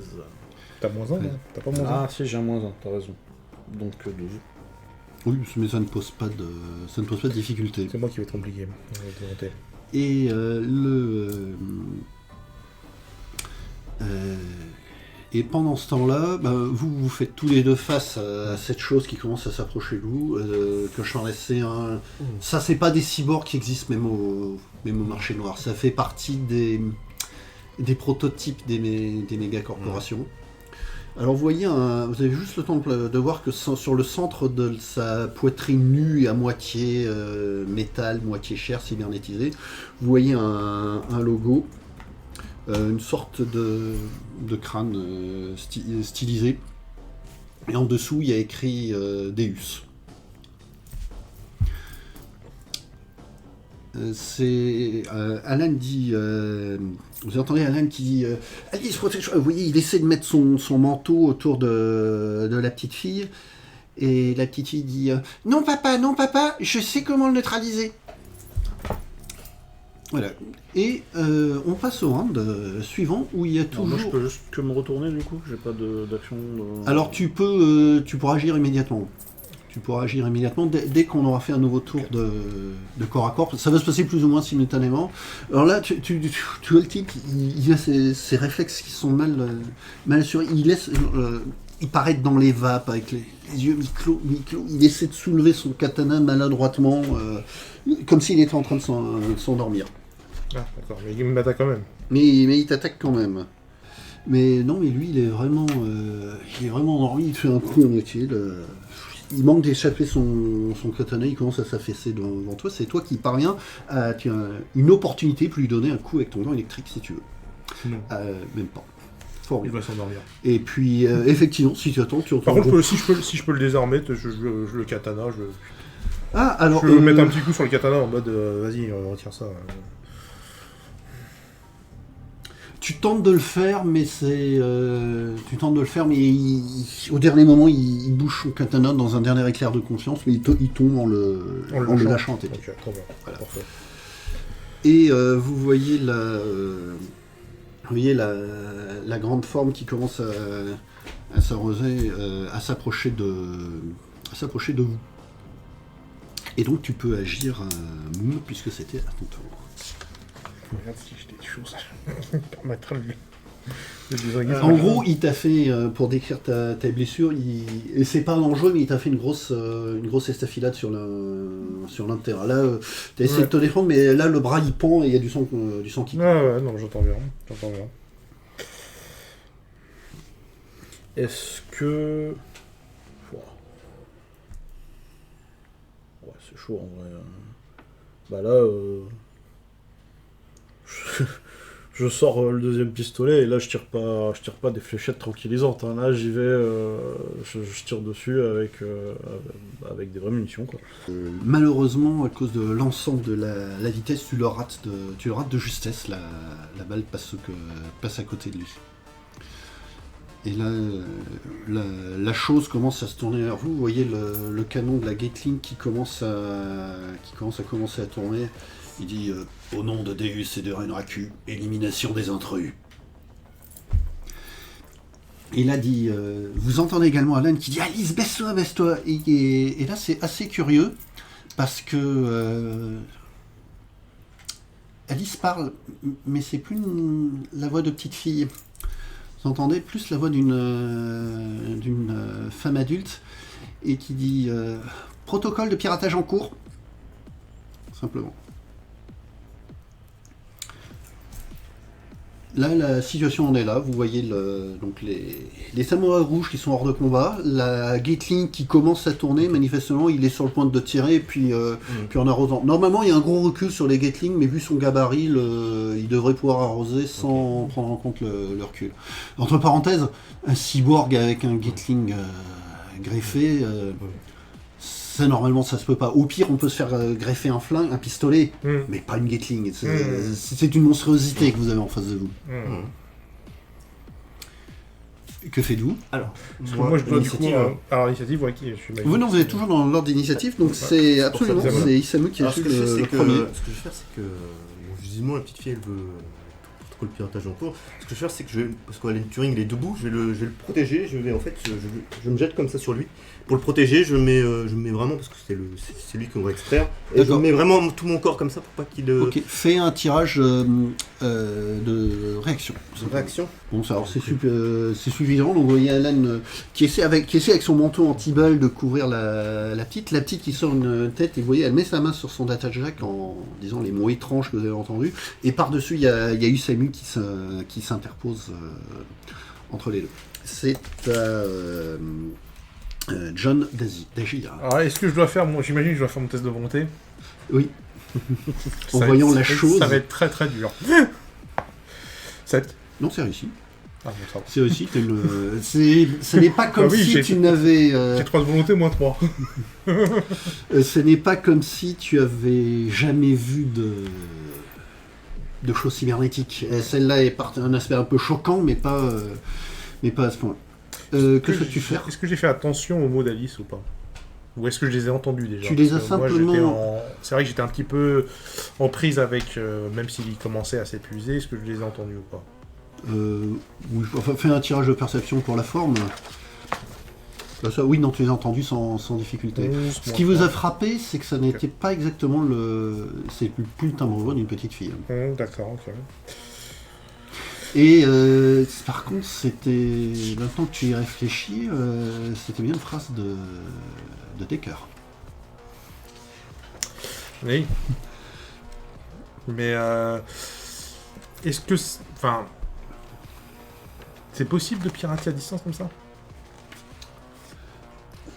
Speaker 2: T'as moins 1, non? T'as pas moins 1?
Speaker 3: Ah si, j'ai un moins 1, t'as raison. Donc 12.
Speaker 1: Oui, mais ça ne pose pas de difficulté.
Speaker 2: C'est moi qui vais être compliqué. Volonté.
Speaker 1: Et pendant ce temps-là, vous faites tous les deux face à cette chose qui commence à s'approcher de vous, que je t'en laisse un. Ça, c'est pas des cyborgs qui existent même au marché noir. Ça fait partie des prototypes des méga corporations. Alors vous avez juste le temps de voir que sur le centre de sa poitrine nue et à moitié métal, moitié chair cybernétisée, vous voyez un logo. Une sorte de crâne stylisé. Et en dessous, il y a écrit Deus. Alan dit... vous entendez Alan qui dit Alice, vous voyez, il essaie de mettre son manteau autour de la petite fille. Et la petite fille dit non papa, je sais comment le neutraliser. Voilà. Et on passe au round suivant où il y a toujours...
Speaker 3: Moi, je peux juste que me retourner du coup, j'ai pas d'action.
Speaker 1: Alors tu pourras agir immédiatement. Tu pourras agir immédiatement dès qu'on aura fait un nouveau tour de corps à corps. Ça va se passer plus ou moins simultanément. Alors là, tu vois le type, il a ses réflexes qui sont mal assurés. Il paraît dans les vapes avec les yeux mi-clos. Il essaie de soulever son katana maladroitement, comme s'il était en train de s'endormir.
Speaker 2: Ah, d'accord, mais il m'attaque quand même.
Speaker 1: Mais il t'attaque quand même. Mais non, mais lui, il est vraiment endormi. Il fait un coup en moitié. Il manque d'échapper son katana. Il commence à s'affaisser devant toi. C'est toi qui parviens à une opportunité pour lui donner un coup avec ton gant électrique, si tu veux.
Speaker 2: Non.
Speaker 1: Même pas.
Speaker 2: Il va s'endormir.
Speaker 1: Et puis, effectivement, si tu attends, tu entends...
Speaker 2: Par contre, si je peux le désarmer, je le katana,
Speaker 1: alors,
Speaker 2: je vais mettre un petit coup sur le katana en mode vas-y, retire ça.
Speaker 1: Tu tentes de le faire, mais au dernier moment, il bouge son katana dans un dernier éclair de conscience, mais il tombe en le lâchant en tête.
Speaker 2: Ok, trop bien.
Speaker 1: Voilà.
Speaker 2: Parfait.
Speaker 1: Et vous voyez la grande forme qui commence à s'arroser, à s'approcher de vous. Et donc tu peux agir, Moon, puisque c'était à ton tour.
Speaker 2: Regarde si j'ai des choses qui permettraient de désinguer.
Speaker 1: En gros, il t'a fait, pour décrire ta blessure, et c'est pas dangereux, mais il t'a fait une grosse estafilade sur l'un de tes bras. Là, t'as essayé de te défendre, mais là, le bras il pend et il y a du sang qui coule.
Speaker 2: Ouais, non, j'entends bien.
Speaker 3: Est-ce que... Ouais, c'est chaud en vrai. Bah là... Je sors le deuxième pistolet et là je tire pas des fléchettes tranquillisantes. Hein. Là j'y vais, je tire dessus avec des vraies munitions quoi.
Speaker 1: Malheureusement, à cause de l'ensemble de la vitesse, tu le rates de justesse. La balle passe à côté de lui. Et là, la chose commence à se tourner vers vous. Vous voyez le canon de la Gatling qui commence à tourner. Il dit au nom de Deus et de Renraku, élimination des intrus. Et là dit, vous entendez également Alan qui dit Alice, baisse-toi. Et là c'est assez curieux parce que Alice parle, mais c'est plus la voix de petite fille. Vous entendez plus la voix d'une femme adulte et qui dit protocole de piratage en cours, simplement. Là, la situation en est là. Vous voyez donc les samouraïs rouges qui sont hors de combat. La Gatling qui commence à tourner. Manifestement, il est sur le point de tirer. Puis en arrosant. Normalement, il y a un gros recul sur les Gatling, mais vu son gabarit, il devrait pouvoir arroser sans prendre en compte le recul. Entre parenthèses, un cyborg avec un Gatling greffé... Ça, normalement, ça se peut pas. Au pire, on peut se faire greffer un flingue, un pistolet, mais pas une Gatling. C'est une monstruosité que vous avez en face de vous. Que faites-vous?
Speaker 4: Alors,
Speaker 2: moi je dois du coup... alors, l'initiative, ouais, qui je suis...
Speaker 1: Vous êtes toujours dans l'ordre d'initiative, donc c'est absolument... C'est Isamu qui a le premier.
Speaker 4: Ce que je vais faire, c'est que... Bon, justement, la petite fille, elle veut... le piratage en cours. Ce que je vais faire, c'est que parce qu'Alan Turing il est debout, je vais le protéger, je me jette comme ça sur lui, Pour le protéger, je mets vraiment, parce que c'est lui qu'on va extraire, et je
Speaker 1: D'accord.
Speaker 4: mets vraiment tout mon corps comme ça pour pas qu'il...
Speaker 1: Ok, fais un tirage de réaction.
Speaker 4: Réaction.
Speaker 1: Bon, ça, alors c'est suffisant. Donc, vous voyez Alan qui essaie avec son manteau anti-balle de couvrir la petite. La petite qui sort une tête et vous voyez, elle met sa main sur son data jack en disant les mots étranges que vous avez entendus. Et par-dessus, il y a Usamu qui s'interpose entre les deux. C'est John Dagir.
Speaker 2: Alors, est-ce que je dois faire j'imagine que je dois faire mon test de volonté.
Speaker 1: Oui. En
Speaker 2: Ça va
Speaker 1: voyant
Speaker 2: être-
Speaker 1: la chose.
Speaker 2: Ça va être très très dur. 7.
Speaker 1: Non, c'est réussi.
Speaker 2: Ah bon, ça va.
Speaker 1: C'est réussi. Ce n'est pas comme
Speaker 2: Bah oui,
Speaker 1: si
Speaker 2: j'ai-
Speaker 1: tu n'avais.
Speaker 2: J'ai 3 de volonté, moins 3.
Speaker 1: Ce n'est pas comme si tu avais jamais vu de choses cybernétiques. Celle-là est un aspect un peu choquant, mais pas à ce point. Que souhaites-tu faire?
Speaker 2: Est-ce que j'ai fait attention aux mots d'Alice ou pas? Ou est-ce que je les ai entendus déjà?
Speaker 1: Tu les as
Speaker 2: Parce que moi,
Speaker 1: simplement-
Speaker 2: c'est vrai que j'étais un petit peu en prise avec, même s'il commençait à s'épuiser, est-ce que je les ai entendus ou pas?
Speaker 1: Oui, enfin, fais un tirage de perception pour la forme. Ça, oui, non, tu les as entendus sans difficulté.
Speaker 2: 11,
Speaker 1: Ce qui vous a frappé, c'est que ça n'était pas exactement c'est plus le timbre de voix d'une petite fille.
Speaker 2: D'accord, ok.
Speaker 1: Et par contre, maintenant que tu y réfléchis, c'était bien une phrase de Decker.
Speaker 2: Oui. Mais est-ce que... Enfin... C'est possible de pirater à distance comme ça?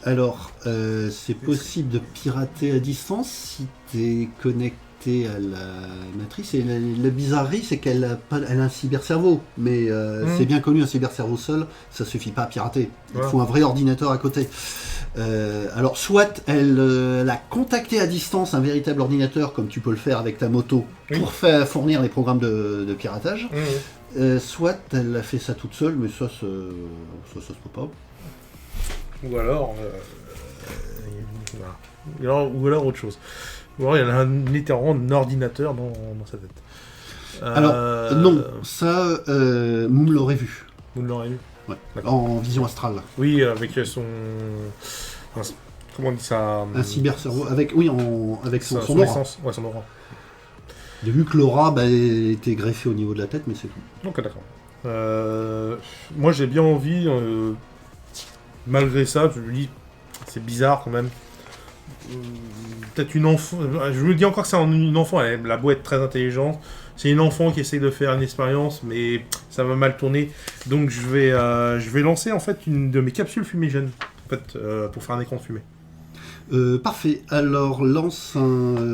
Speaker 1: Alors, c'est possible de pirater à distance si tu es connecté à la matrice. Et la bizarrerie, c'est qu'elle a un cybercerveau. Mais c'est bien connu, un cybercerveau seul, ça suffit pas à pirater. Il
Speaker 2: Ouais.
Speaker 1: faut un vrai ordinateur à côté. Alors, soit elle a contacté à distance un véritable ordinateur, comme tu peux le faire avec ta moto,
Speaker 2: Oui.
Speaker 1: pour fournir les programmes de piratage. Soit elle a fait ça toute seule, mais ça se peut pas.
Speaker 2: Ou alors... voilà. Ou alors autre chose. Ou alors il y a littéralement un ordinateur dans sa tête.
Speaker 1: Alors, non, ça, Moum l'aurait vu.
Speaker 2: Vous l'aurez vu?
Speaker 1: Ouais.
Speaker 2: D'accord.
Speaker 1: En vision astrale.
Speaker 2: Oui, avec son... Comment on dit ça?
Speaker 1: Un cybercerveau, avec son
Speaker 2: son
Speaker 1: aura.
Speaker 2: essence. Ouais, son aura.
Speaker 1: J'ai vu que l'aura était greffée au niveau de la tête, mais c'est tout.
Speaker 2: Ok, d'accord. Moi, j'ai bien envie, malgré ça, je me dis, c'est bizarre quand même. Peut-être une enfant... Je me dis encore que c'est une enfant, elle a beau être très intelligente. C'est une enfant qui essaye de faire une expérience, mais ça va mal tourner. Donc je vais lancer en fait une de mes capsules fumigènes, en fait, pour faire un écran de fumée.
Speaker 1: Parfait. Alors,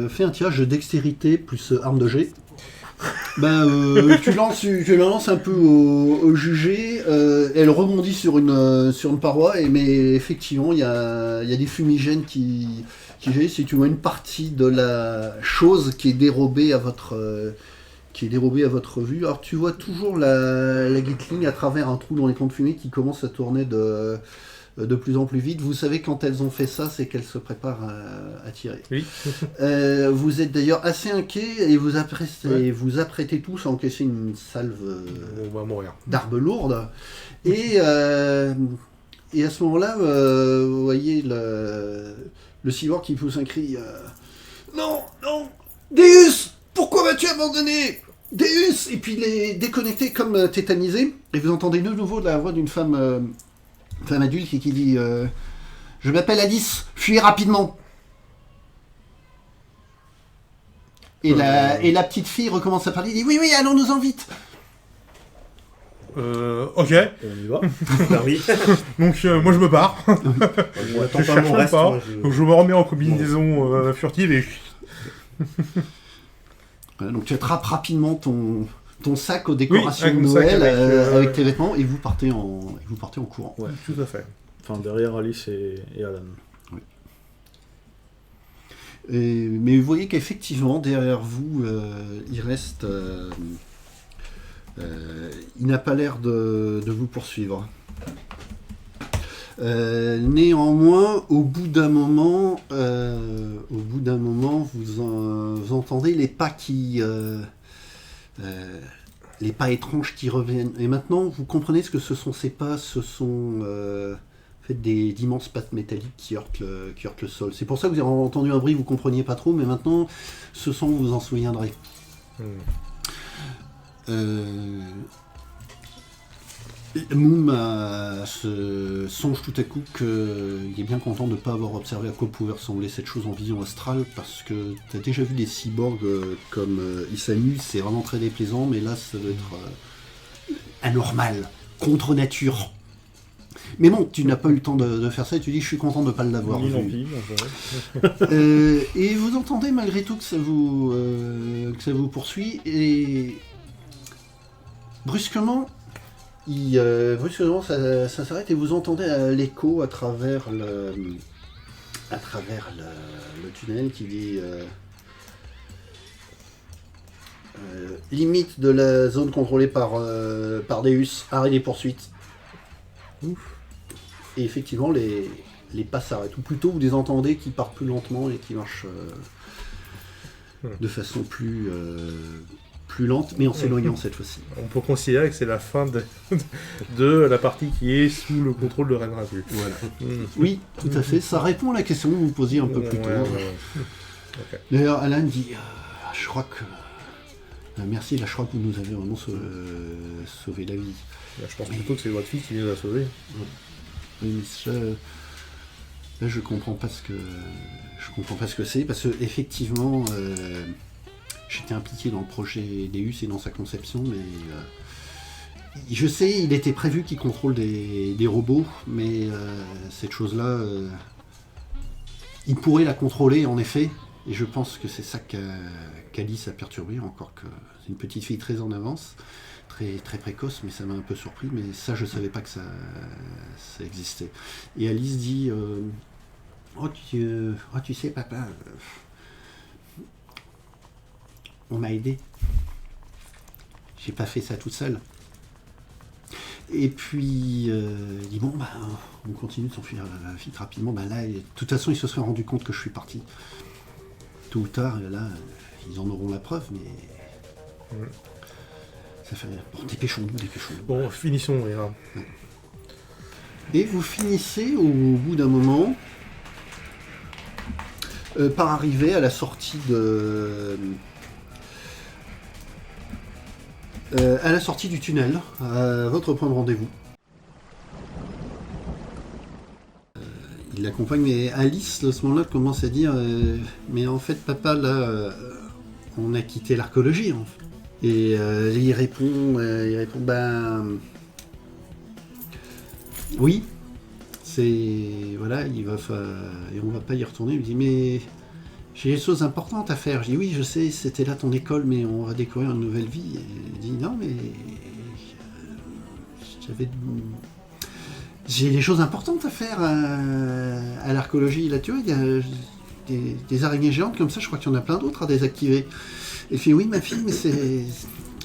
Speaker 1: fais un tirage de dextérité plus arme de jet. Tu la lances un peu au jugé. Elle rebondit sur une paroi, mais effectivement, il y a des fumigènes qui jaillissent. Si tu vois une partie de la chose qui est dérobée à votre vue. Alors, tu vois toujours la Gatling à travers un trou dans l'écran de fumée qui commence à tourner de plus en plus vite. Vous savez, quand elles ont fait ça, c'est qu'elles se préparent à tirer.
Speaker 2: Oui.
Speaker 1: Vous êtes d'ailleurs assez inquiets et vous apprêtez tous à encaisser une salve
Speaker 2: On va mourir.
Speaker 1: d'armes lourdes. Et à ce moment-là, vous voyez le cyborg qui pousse un cri. Non, non, Deus, pourquoi m'as-tu abandonné? Deus! Et puis il est déconnecté comme tétanisé. Et vous entendez de nouveau la voix d'une femme adulte qui dit je m'appelle Alice, fuyez rapidement. Et la petite fille recommence à parler, dit oui, allons-nous-en vite.
Speaker 2: Ok.
Speaker 3: On y va.
Speaker 4: Bah oui.
Speaker 2: Donc moi je me barre.
Speaker 4: On attend
Speaker 2: Je
Speaker 4: pas
Speaker 2: cherche
Speaker 4: mon
Speaker 2: même
Speaker 4: reste.
Speaker 2: pas.
Speaker 4: Moi,
Speaker 2: Donc je me remets en combinaison furtive et...
Speaker 1: Voilà, donc tu attrapes rapidement ton sac aux décorations
Speaker 2: avec
Speaker 1: de
Speaker 2: mon sac
Speaker 1: Noël
Speaker 2: avec,
Speaker 1: avec tes vêtements et vous partez en courant.
Speaker 3: Ouais.
Speaker 2: Tout à fait.
Speaker 3: Enfin, derrière Alice et Alan.
Speaker 1: Mais vous voyez qu'effectivement, derrière vous, il reste... il n'a pas l'air de vous poursuivre. Néanmoins, au bout d'un moment, vous entendez les pas les pas étranges qui reviennent. Et maintenant, vous comprenez ce que ce sont ces pas. Ce sont Faites d'immenses pattes métalliques qui heurtent le sol. C'est pour ça que vous avez entendu un bruit, vous compreniez pas trop, mais maintenant, ce son, vous vous en souviendrez. Moom songe tout à coup qu'il est bien content de ne pas avoir observé à quoi pouvait ressembler cette chose en vision astrale, parce que tu as déjà vu des cyborgs comme Isamu, c'est vraiment très déplaisant, mais là ça doit être anormal, contre nature. Mais bon, tu n'as pas eu le temps de faire ça et tu dis je suis content de ne pas l'avoir
Speaker 3: Ni
Speaker 1: vu.
Speaker 3: l'empire,
Speaker 1: Et vous entendez malgré tout que ça vous poursuit, et brusquement, ça s'arrête et vous entendez l'écho à travers le tunnel qui dit limite de la zone contrôlée par Deus, arrêt des poursuites.
Speaker 2: Ouf.
Speaker 1: Et effectivement, les pas s'arrêtent, ou plutôt vous les entendez qui partent plus lentement et qui marchent de façon plus lente, mais en s'éloignant cette fois-ci.
Speaker 2: On peut considérer que c'est la fin de la partie qui est sous le contrôle de Renraku.
Speaker 1: Voilà. Oui, tout à fait. Ça répond à la question que vous posiez un peu plus tôt.
Speaker 2: Ok.
Speaker 1: D'ailleurs, Alan dit je crois que. Merci, là, je crois que vous nous avez vraiment sauvé la vie.
Speaker 2: Là, je pense plutôt que c'est votre fille qui nous a sauvés.
Speaker 1: Oui, mais là, je comprends pas ce que c'est, parce que effectivement, j'étais impliqué dans le projet Deus et dans sa conception, mais je sais, il était prévu qu'il contrôle des robots, mais cette chose-là, il pourrait la contrôler en effet, et je pense que c'est ça qu'Alice a perturbé, encore que c'est une petite fille très en avance, très, très précoce, mais ça m'a un peu surpris, mais ça je savais pas que ça existait. Et Alice dit tu sais papa, on m'a aidé. J'ai pas fait ça toute seule. Et puis, il dit bon, on continue de s'enfuir vite rapidement. Là, de toute façon, ils se seraient rendu compte que je suis parti. Tôt ou tard, là, ils en auront la preuve, mais. Ça fait. Bon, dépêchons-nous.
Speaker 2: Bon, finissons.
Speaker 1: Et vous finissez au bout d'un moment par arriver à la sortie du tunnel, à votre point de rendez-vous. Il l'accompagne, mais Alice, à ce moment-là, commence à dire mais en fait, papa, là, on a quitté l'archéologie. En fait. Et il répond, oui, c'est. Voilà, et on va pas y retourner. Il me dit mais. J'ai des choses importantes à faire. Je dis oui, je sais, c'était là ton école, mais on va découvrir une nouvelle vie. Et il dit non, mais j'ai des choses importantes à faire à l'archéologie. Là, tu vois, il y a des araignées géantes comme ça. Je crois qu'il y en a plein d'autres à désactiver. Et il fait oui, ma fille, mais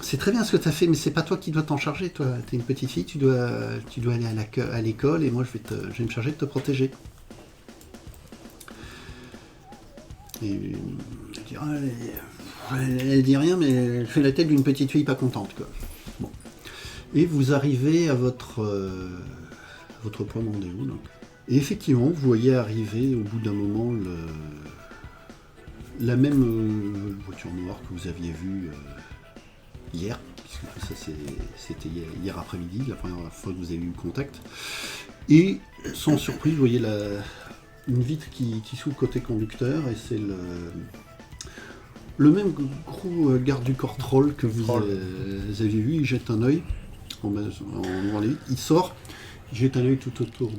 Speaker 1: c'est très bien ce que tu as fait, mais c'est pas toi qui dois t'en charger. Toi, t'es une petite fille, tu dois aller à l'école, et moi, je vais me charger de te protéger. Et elle dit rien, mais elle fait la tête d'une petite fille pas contente, quoi. Bon. Et vous arrivez à votre point de rendez-vous. Donc. Et effectivement, vous voyez arriver au bout d'un moment la même voiture noire que vous aviez vue hier, puisque ça c'était hier après-midi, la première fois que vous avez eu contact. Et sans surprise, vous voyez une vitre qui s'ouvre côté conducteur, et c'est le même gros garde du corps troll que vous aviez vu. Il jette un œil en ouvrant les vitres, il sort, il jette un œil tout autour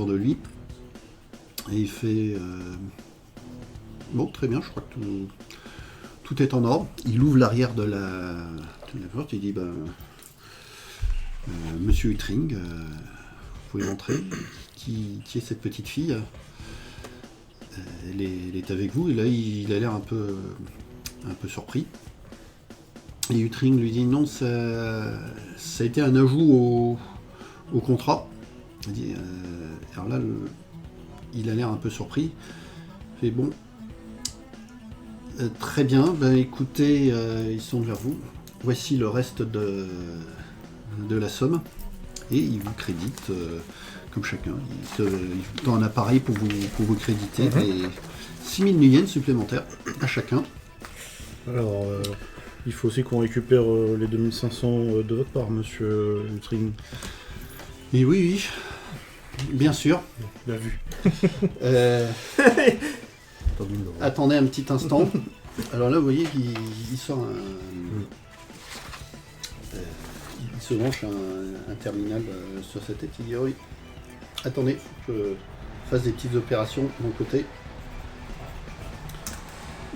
Speaker 1: de lui, et il fait bon, très bien, je crois que tout est en ordre. Il ouvre l'arrière de la porte, il dit Monsieur Huttring, vous pouvez entrer. Qui est cette petite fille? Elle est avec vous, et là il a l'air un peu surpris. Et Huttring lui dit non, ça a été un ajout au contrat. Il dit, alors là, il a l'air un peu surpris. Il fait bon, très bien, écoutez, ils sont vers vous. Voici le reste de la somme. Et il vous crédite comme chacun. Il tend un appareil pour vous créditer et 6000 yens supplémentaires à chacun.
Speaker 3: Alors, il faut aussi qu'on récupère les 2500 de votre part, monsieur Utring.
Speaker 1: Et oui, bien sûr.
Speaker 2: Bien vu.
Speaker 1: Attendez un petit instant. Alors là, vous voyez, il sort il se branche un terminal sur sa tête. Il dit oui. Attendez, faut que je fasse des petites opérations de mon côté.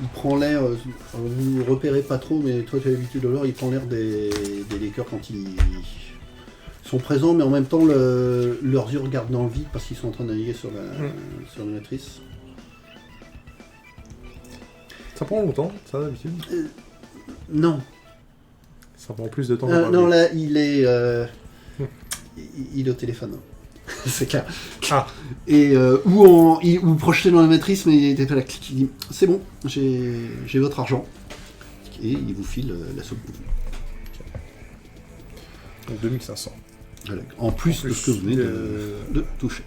Speaker 1: Il prend l'air, vous ne repérez pas trop, mais toi tu as l'habitude de l'or, il prend l'air des liqueurs quand ils sont présents, mais en même temps leurs yeux regardent dans le vide parce qu'ils sont en train de naviguer sur la matrice.
Speaker 2: Ça prend longtemps, ça, d'habitude?
Speaker 1: Non.
Speaker 2: Ça prend plus de temps.
Speaker 1: Non, là, il est au téléphone. C'est clair.
Speaker 2: Ah.
Speaker 1: Et ou projeté dans la matrice, mais il était pas là. Il dit c'est bon, j'ai votre argent. Et il vous file la somme.
Speaker 2: Donc 2500.
Speaker 1: Voilà. En plus de ce que vous venez de toucher.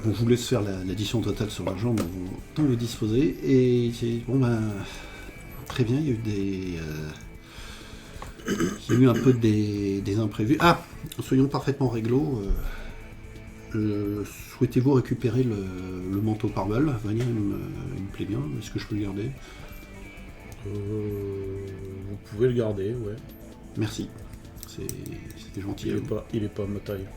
Speaker 1: On vous laisse faire l'addition totale sur l'argent dont vous disposez. Et c'est bon, ben, très bien, il y a eu un peu des imprévus. Ah, soyons parfaitement réglo. Souhaitez-vous récupérer le manteau par balle? Vanille, il me plaît bien. Est-ce que je peux le garder?
Speaker 3: Vous pouvez le garder, ouais.
Speaker 1: Merci. C'est gentil.
Speaker 3: Il est pas à ma taille.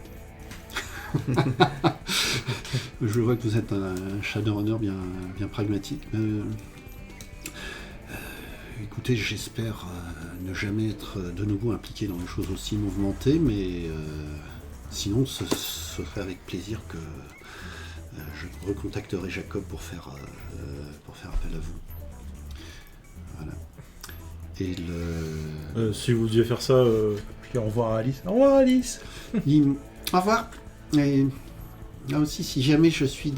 Speaker 1: Je vois que vous êtes un Shadowrunner bien pragmatique. Écoutez, j'espère ne jamais être de nouveau impliqué dans des choses aussi mouvementées, mais sinon ce serait avec plaisir que je recontacterai Jacob pour faire appel à vous. Voilà. Et
Speaker 3: si vous deviez faire ça,
Speaker 2: Puis au revoir à Alice. Au revoir Alice.
Speaker 1: Au revoir. Et là aussi, si jamais je suis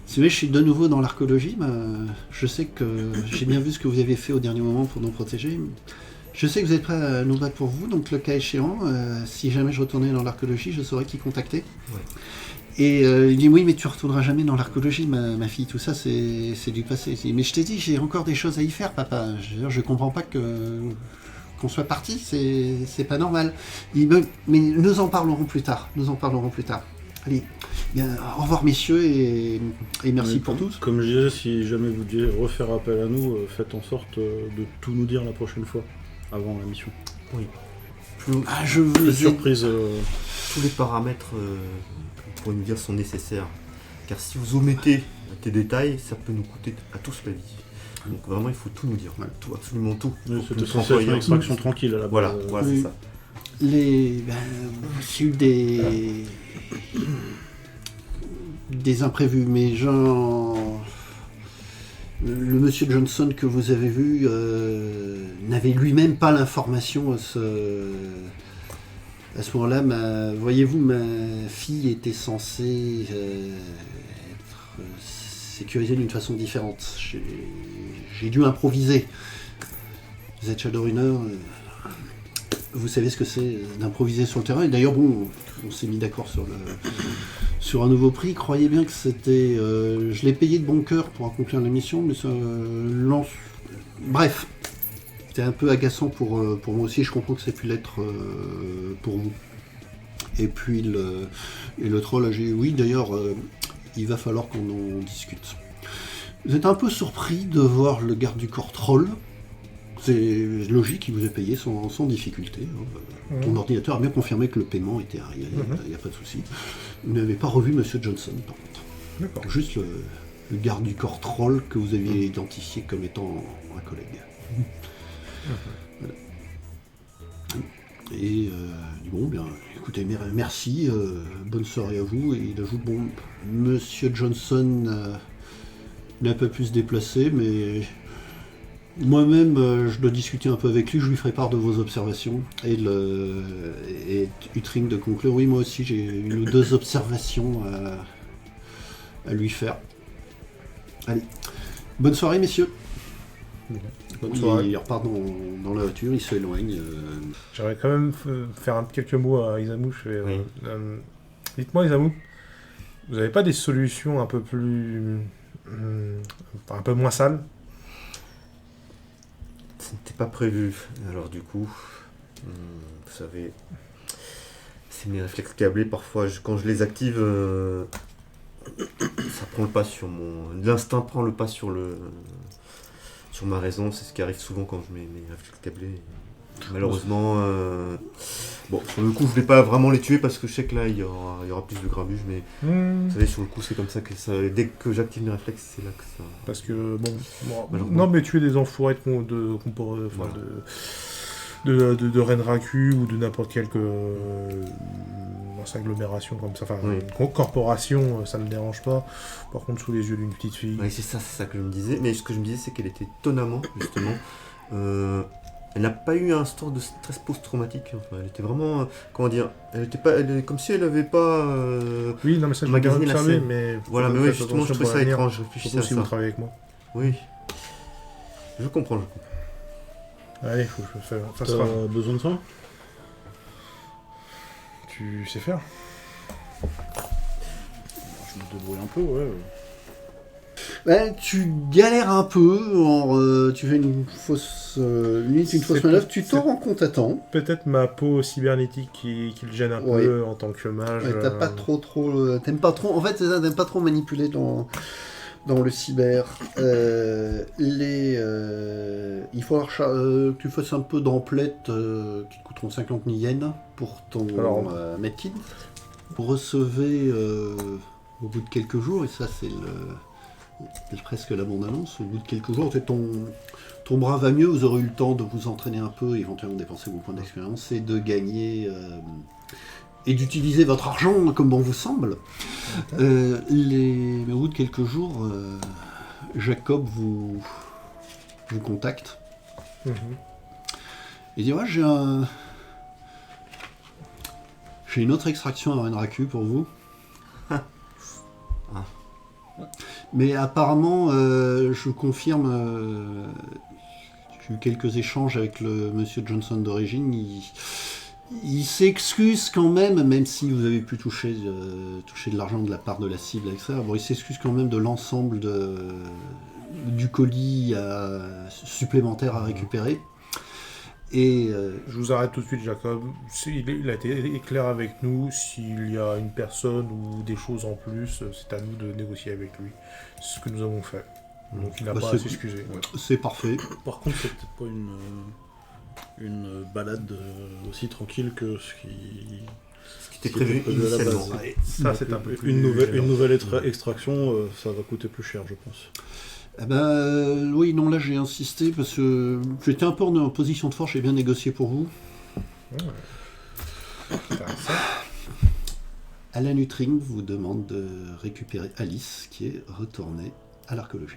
Speaker 1: je suis de nouveau dans l'archéologie, je sais que j'ai bien vu ce que vous avez fait au dernier moment pour nous protéger. Je sais que vous êtes prêts à nous battre pour vous, donc le cas échéant, si jamais je retournais dans l'archéologie, je saurais qui contacter.
Speaker 4: Ouais.
Speaker 1: Et il dit oui, mais tu retourneras jamais dans l'archéologie, ma fille, tout ça c'est du passé. Je dis, mais je t'ai dit, j'ai encore des choses à y faire, papa. Je comprends pas qu'on soit parti, c'est pas normal. Il dit, mais nous en parlerons plus tard. Allez, bien, au revoir messieurs et merci pour tout.
Speaker 3: Comme je disais, si jamais vous deviez refaire appel à nous, faites en sorte de tout nous dire la prochaine fois, avant la mission.
Speaker 4: Oui.
Speaker 1: Je vous ai...
Speaker 3: surprise.
Speaker 4: Tous les paramètres que vous pourrez nous dire sont nécessaires. Car si vous omettez des détails, ça peut nous coûter à tous la vie. Donc vraiment, il faut tout nous dire.
Speaker 1: Ouais.
Speaker 4: Tout, absolument tout.
Speaker 3: C'était censé être une extraction tranquille à la base.
Speaker 4: Voilà,
Speaker 1: Oui.
Speaker 4: c'est ça.
Speaker 1: J'ai eu des imprévus, mais le monsieur Johnson que vous avez vu n'avait lui-même pas l'information à ce moment-là. Voyez-vous, ma fille était censée être sécurisée d'une façon différente. J'ai dû improviser. Vous êtes Shadowrunner, vous savez ce que c'est d'improviser sur le terrain. Et d'ailleurs, bon, on s'est mis d'accord sur un nouveau prix. Croyez bien que c'était... je l'ai payé de bon cœur pour accomplir la mission, mais ça lance... Bref, c'était un peu agaçant pour moi aussi. Je comprends que ça ait pu l'être pour vous. Et puis le troll, oui, d'ailleurs, il va falloir qu'on en discute. Vous êtes un peu surpris de voir le garde du corps troll. C'est logique, il vous a payé sans difficulté. Ton ordinateur a bien confirmé que le paiement était arrivé, il n'y a pas de souci. Vous n'avez pas revu Monsieur Johnson, par contre.
Speaker 2: D'accord.
Speaker 1: Juste le garde du corps troll que vous aviez identifié comme étant un collègue. Voilà. Et bon, bien, écoutez, merci, bonne soirée à vous. Et il ajoute, bon, Monsieur Johnson n'a pas pu se déplacer, mais... Moi-même, je dois discuter un peu avec lui, je lui ferai part de vos observations. Et Utring de conclure, oui, moi aussi, j'ai une ou deux observations à lui faire. Allez, bonne soirée, messieurs.
Speaker 2: Bonne soirée.
Speaker 1: Il repart dans la voiture, il s'éloigne.
Speaker 2: J'aimerais quand même faire quelques mots à Isamu.
Speaker 4: Oui.
Speaker 2: Dites-moi, Isamu, vous n'avez pas des solutions un peu plus. Un peu moins sales?
Speaker 4: Ça n'était pas prévu. Alors du coup, vous savez, c'est mes réflexes câblés. Parfois, quand je les active, ça prend le pas sur mon... L'instinct prend le pas sur ma raison. C'est ce qui arrive souvent quand je mets mes réflexes câblés. Malheureusement, bon, sur le coup, je vais pas vraiment les tuer parce que je sais que là, il y aura plus de grabuge, mais vous savez, sur le coup, c'est comme ça que ça... Dès que j'active mes réflexes, c'est là que ça...
Speaker 2: Parce que, bon,
Speaker 4: Malheureusement.
Speaker 2: non, mais tuer des enfoirés
Speaker 4: Voilà.
Speaker 2: de Renraku ou de n'importe quelle agglomération comme ça, enfin,
Speaker 4: Oui.
Speaker 2: corporation, ça me dérange pas. Par contre, sous les yeux d'une petite fille.
Speaker 4: Ouais, c'est ça que je me disais. Mais ce que je me disais, c'est qu'elle était étonnamment, justement... elle n'a pas eu un sort de stress post-traumatique. Enfin, elle était vraiment... comment dire, comme si elle n'avait pas...
Speaker 2: Oui, non, mais ça, je l'ai bien
Speaker 4: magasiner la
Speaker 2: observé,
Speaker 4: scène.
Speaker 2: mais...
Speaker 4: Voilà, mais oui,
Speaker 2: faites
Speaker 4: justement, je
Speaker 2: attention
Speaker 4: trouvais
Speaker 2: pour
Speaker 4: ça
Speaker 2: l'avenir,
Speaker 4: étrange. Je réfléchissais
Speaker 2: surtout
Speaker 4: à
Speaker 2: si vous
Speaker 4: ça.
Speaker 2: travaillez avec moi.
Speaker 4: Oui. Je comprends.
Speaker 2: Allez, faut que je fasse ça.
Speaker 3: T'as besoin de ça?
Speaker 2: Tu sais faire?
Speaker 3: Je me débrouille un peu, ouais.
Speaker 1: Ben, tu galères un peu, tu fais une fausse
Speaker 2: C'est
Speaker 1: manœuvre,
Speaker 2: tout-
Speaker 1: tu t'en rends compte à temps.
Speaker 2: Peut-être ma peau cybernétique qui le gêne un
Speaker 1: Ouais.
Speaker 2: peu en tant que mage.
Speaker 1: Ouais, t'as pas trop, t'aimes pas trop, en fait, c'est ça, t'aimes pas trop manipuler dans le cyber. Il faut que tu fasses un peu d'emplettes qui te coûteront 50 000 yens pour ton
Speaker 2: Alors,
Speaker 1: medkit. Vous recevez au bout de quelques jours, et ça c'est presque la bande-annonce, au bout de quelques jours, ton bras va mieux, vous aurez eu le temps de vous entraîner un peu, éventuellement dépenser vos points d'expérience, et de gagner et d'utiliser votre argent comme bon vous semble. Mais au bout de quelques jours, Jacob vous contacte
Speaker 2: Mhm.
Speaker 1: et dit ouais, j'ai une autre extraction à Renraku pour vous. Mais apparemment, je confirme, j'ai eu quelques échanges avec le monsieur Johnson d'origine. Il s'excuse quand même si vous avez pu toucher de l'argent de la part de la cible avec ça. Bon, il s'excuse quand même de l'ensemble du colis supplémentaire à récupérer. Et
Speaker 2: Je vous arrête tout de suite, Jacob. Il a été clair avec nous. S'il y a une personne ou des choses en plus, c'est à nous de négocier avec lui. C'est ce que nous avons fait. Donc il n'a
Speaker 1: Bah,
Speaker 2: pas
Speaker 1: c'est-
Speaker 2: à s'excuser. Ouais.
Speaker 1: c'est parfait.
Speaker 3: Par contre, c'est peut-être pas une balade aussi tranquille que ce qui
Speaker 4: Ce qui était prévu
Speaker 3: prévu à la
Speaker 4: initialement.
Speaker 3: base.
Speaker 2: Ça, c'est un peu plus
Speaker 3: Une
Speaker 2: gênant.
Speaker 3: nouvelle extraction, ça va coûter plus cher, je pense.
Speaker 1: Eh ben, oui, non, là j'ai insisté parce que j'étais un peu en position de force, j'ai bien négocié pour vous.
Speaker 2: Intéressant.
Speaker 1: Alan Utring vous demande de récupérer Alice qui est retournée à l'archéologie.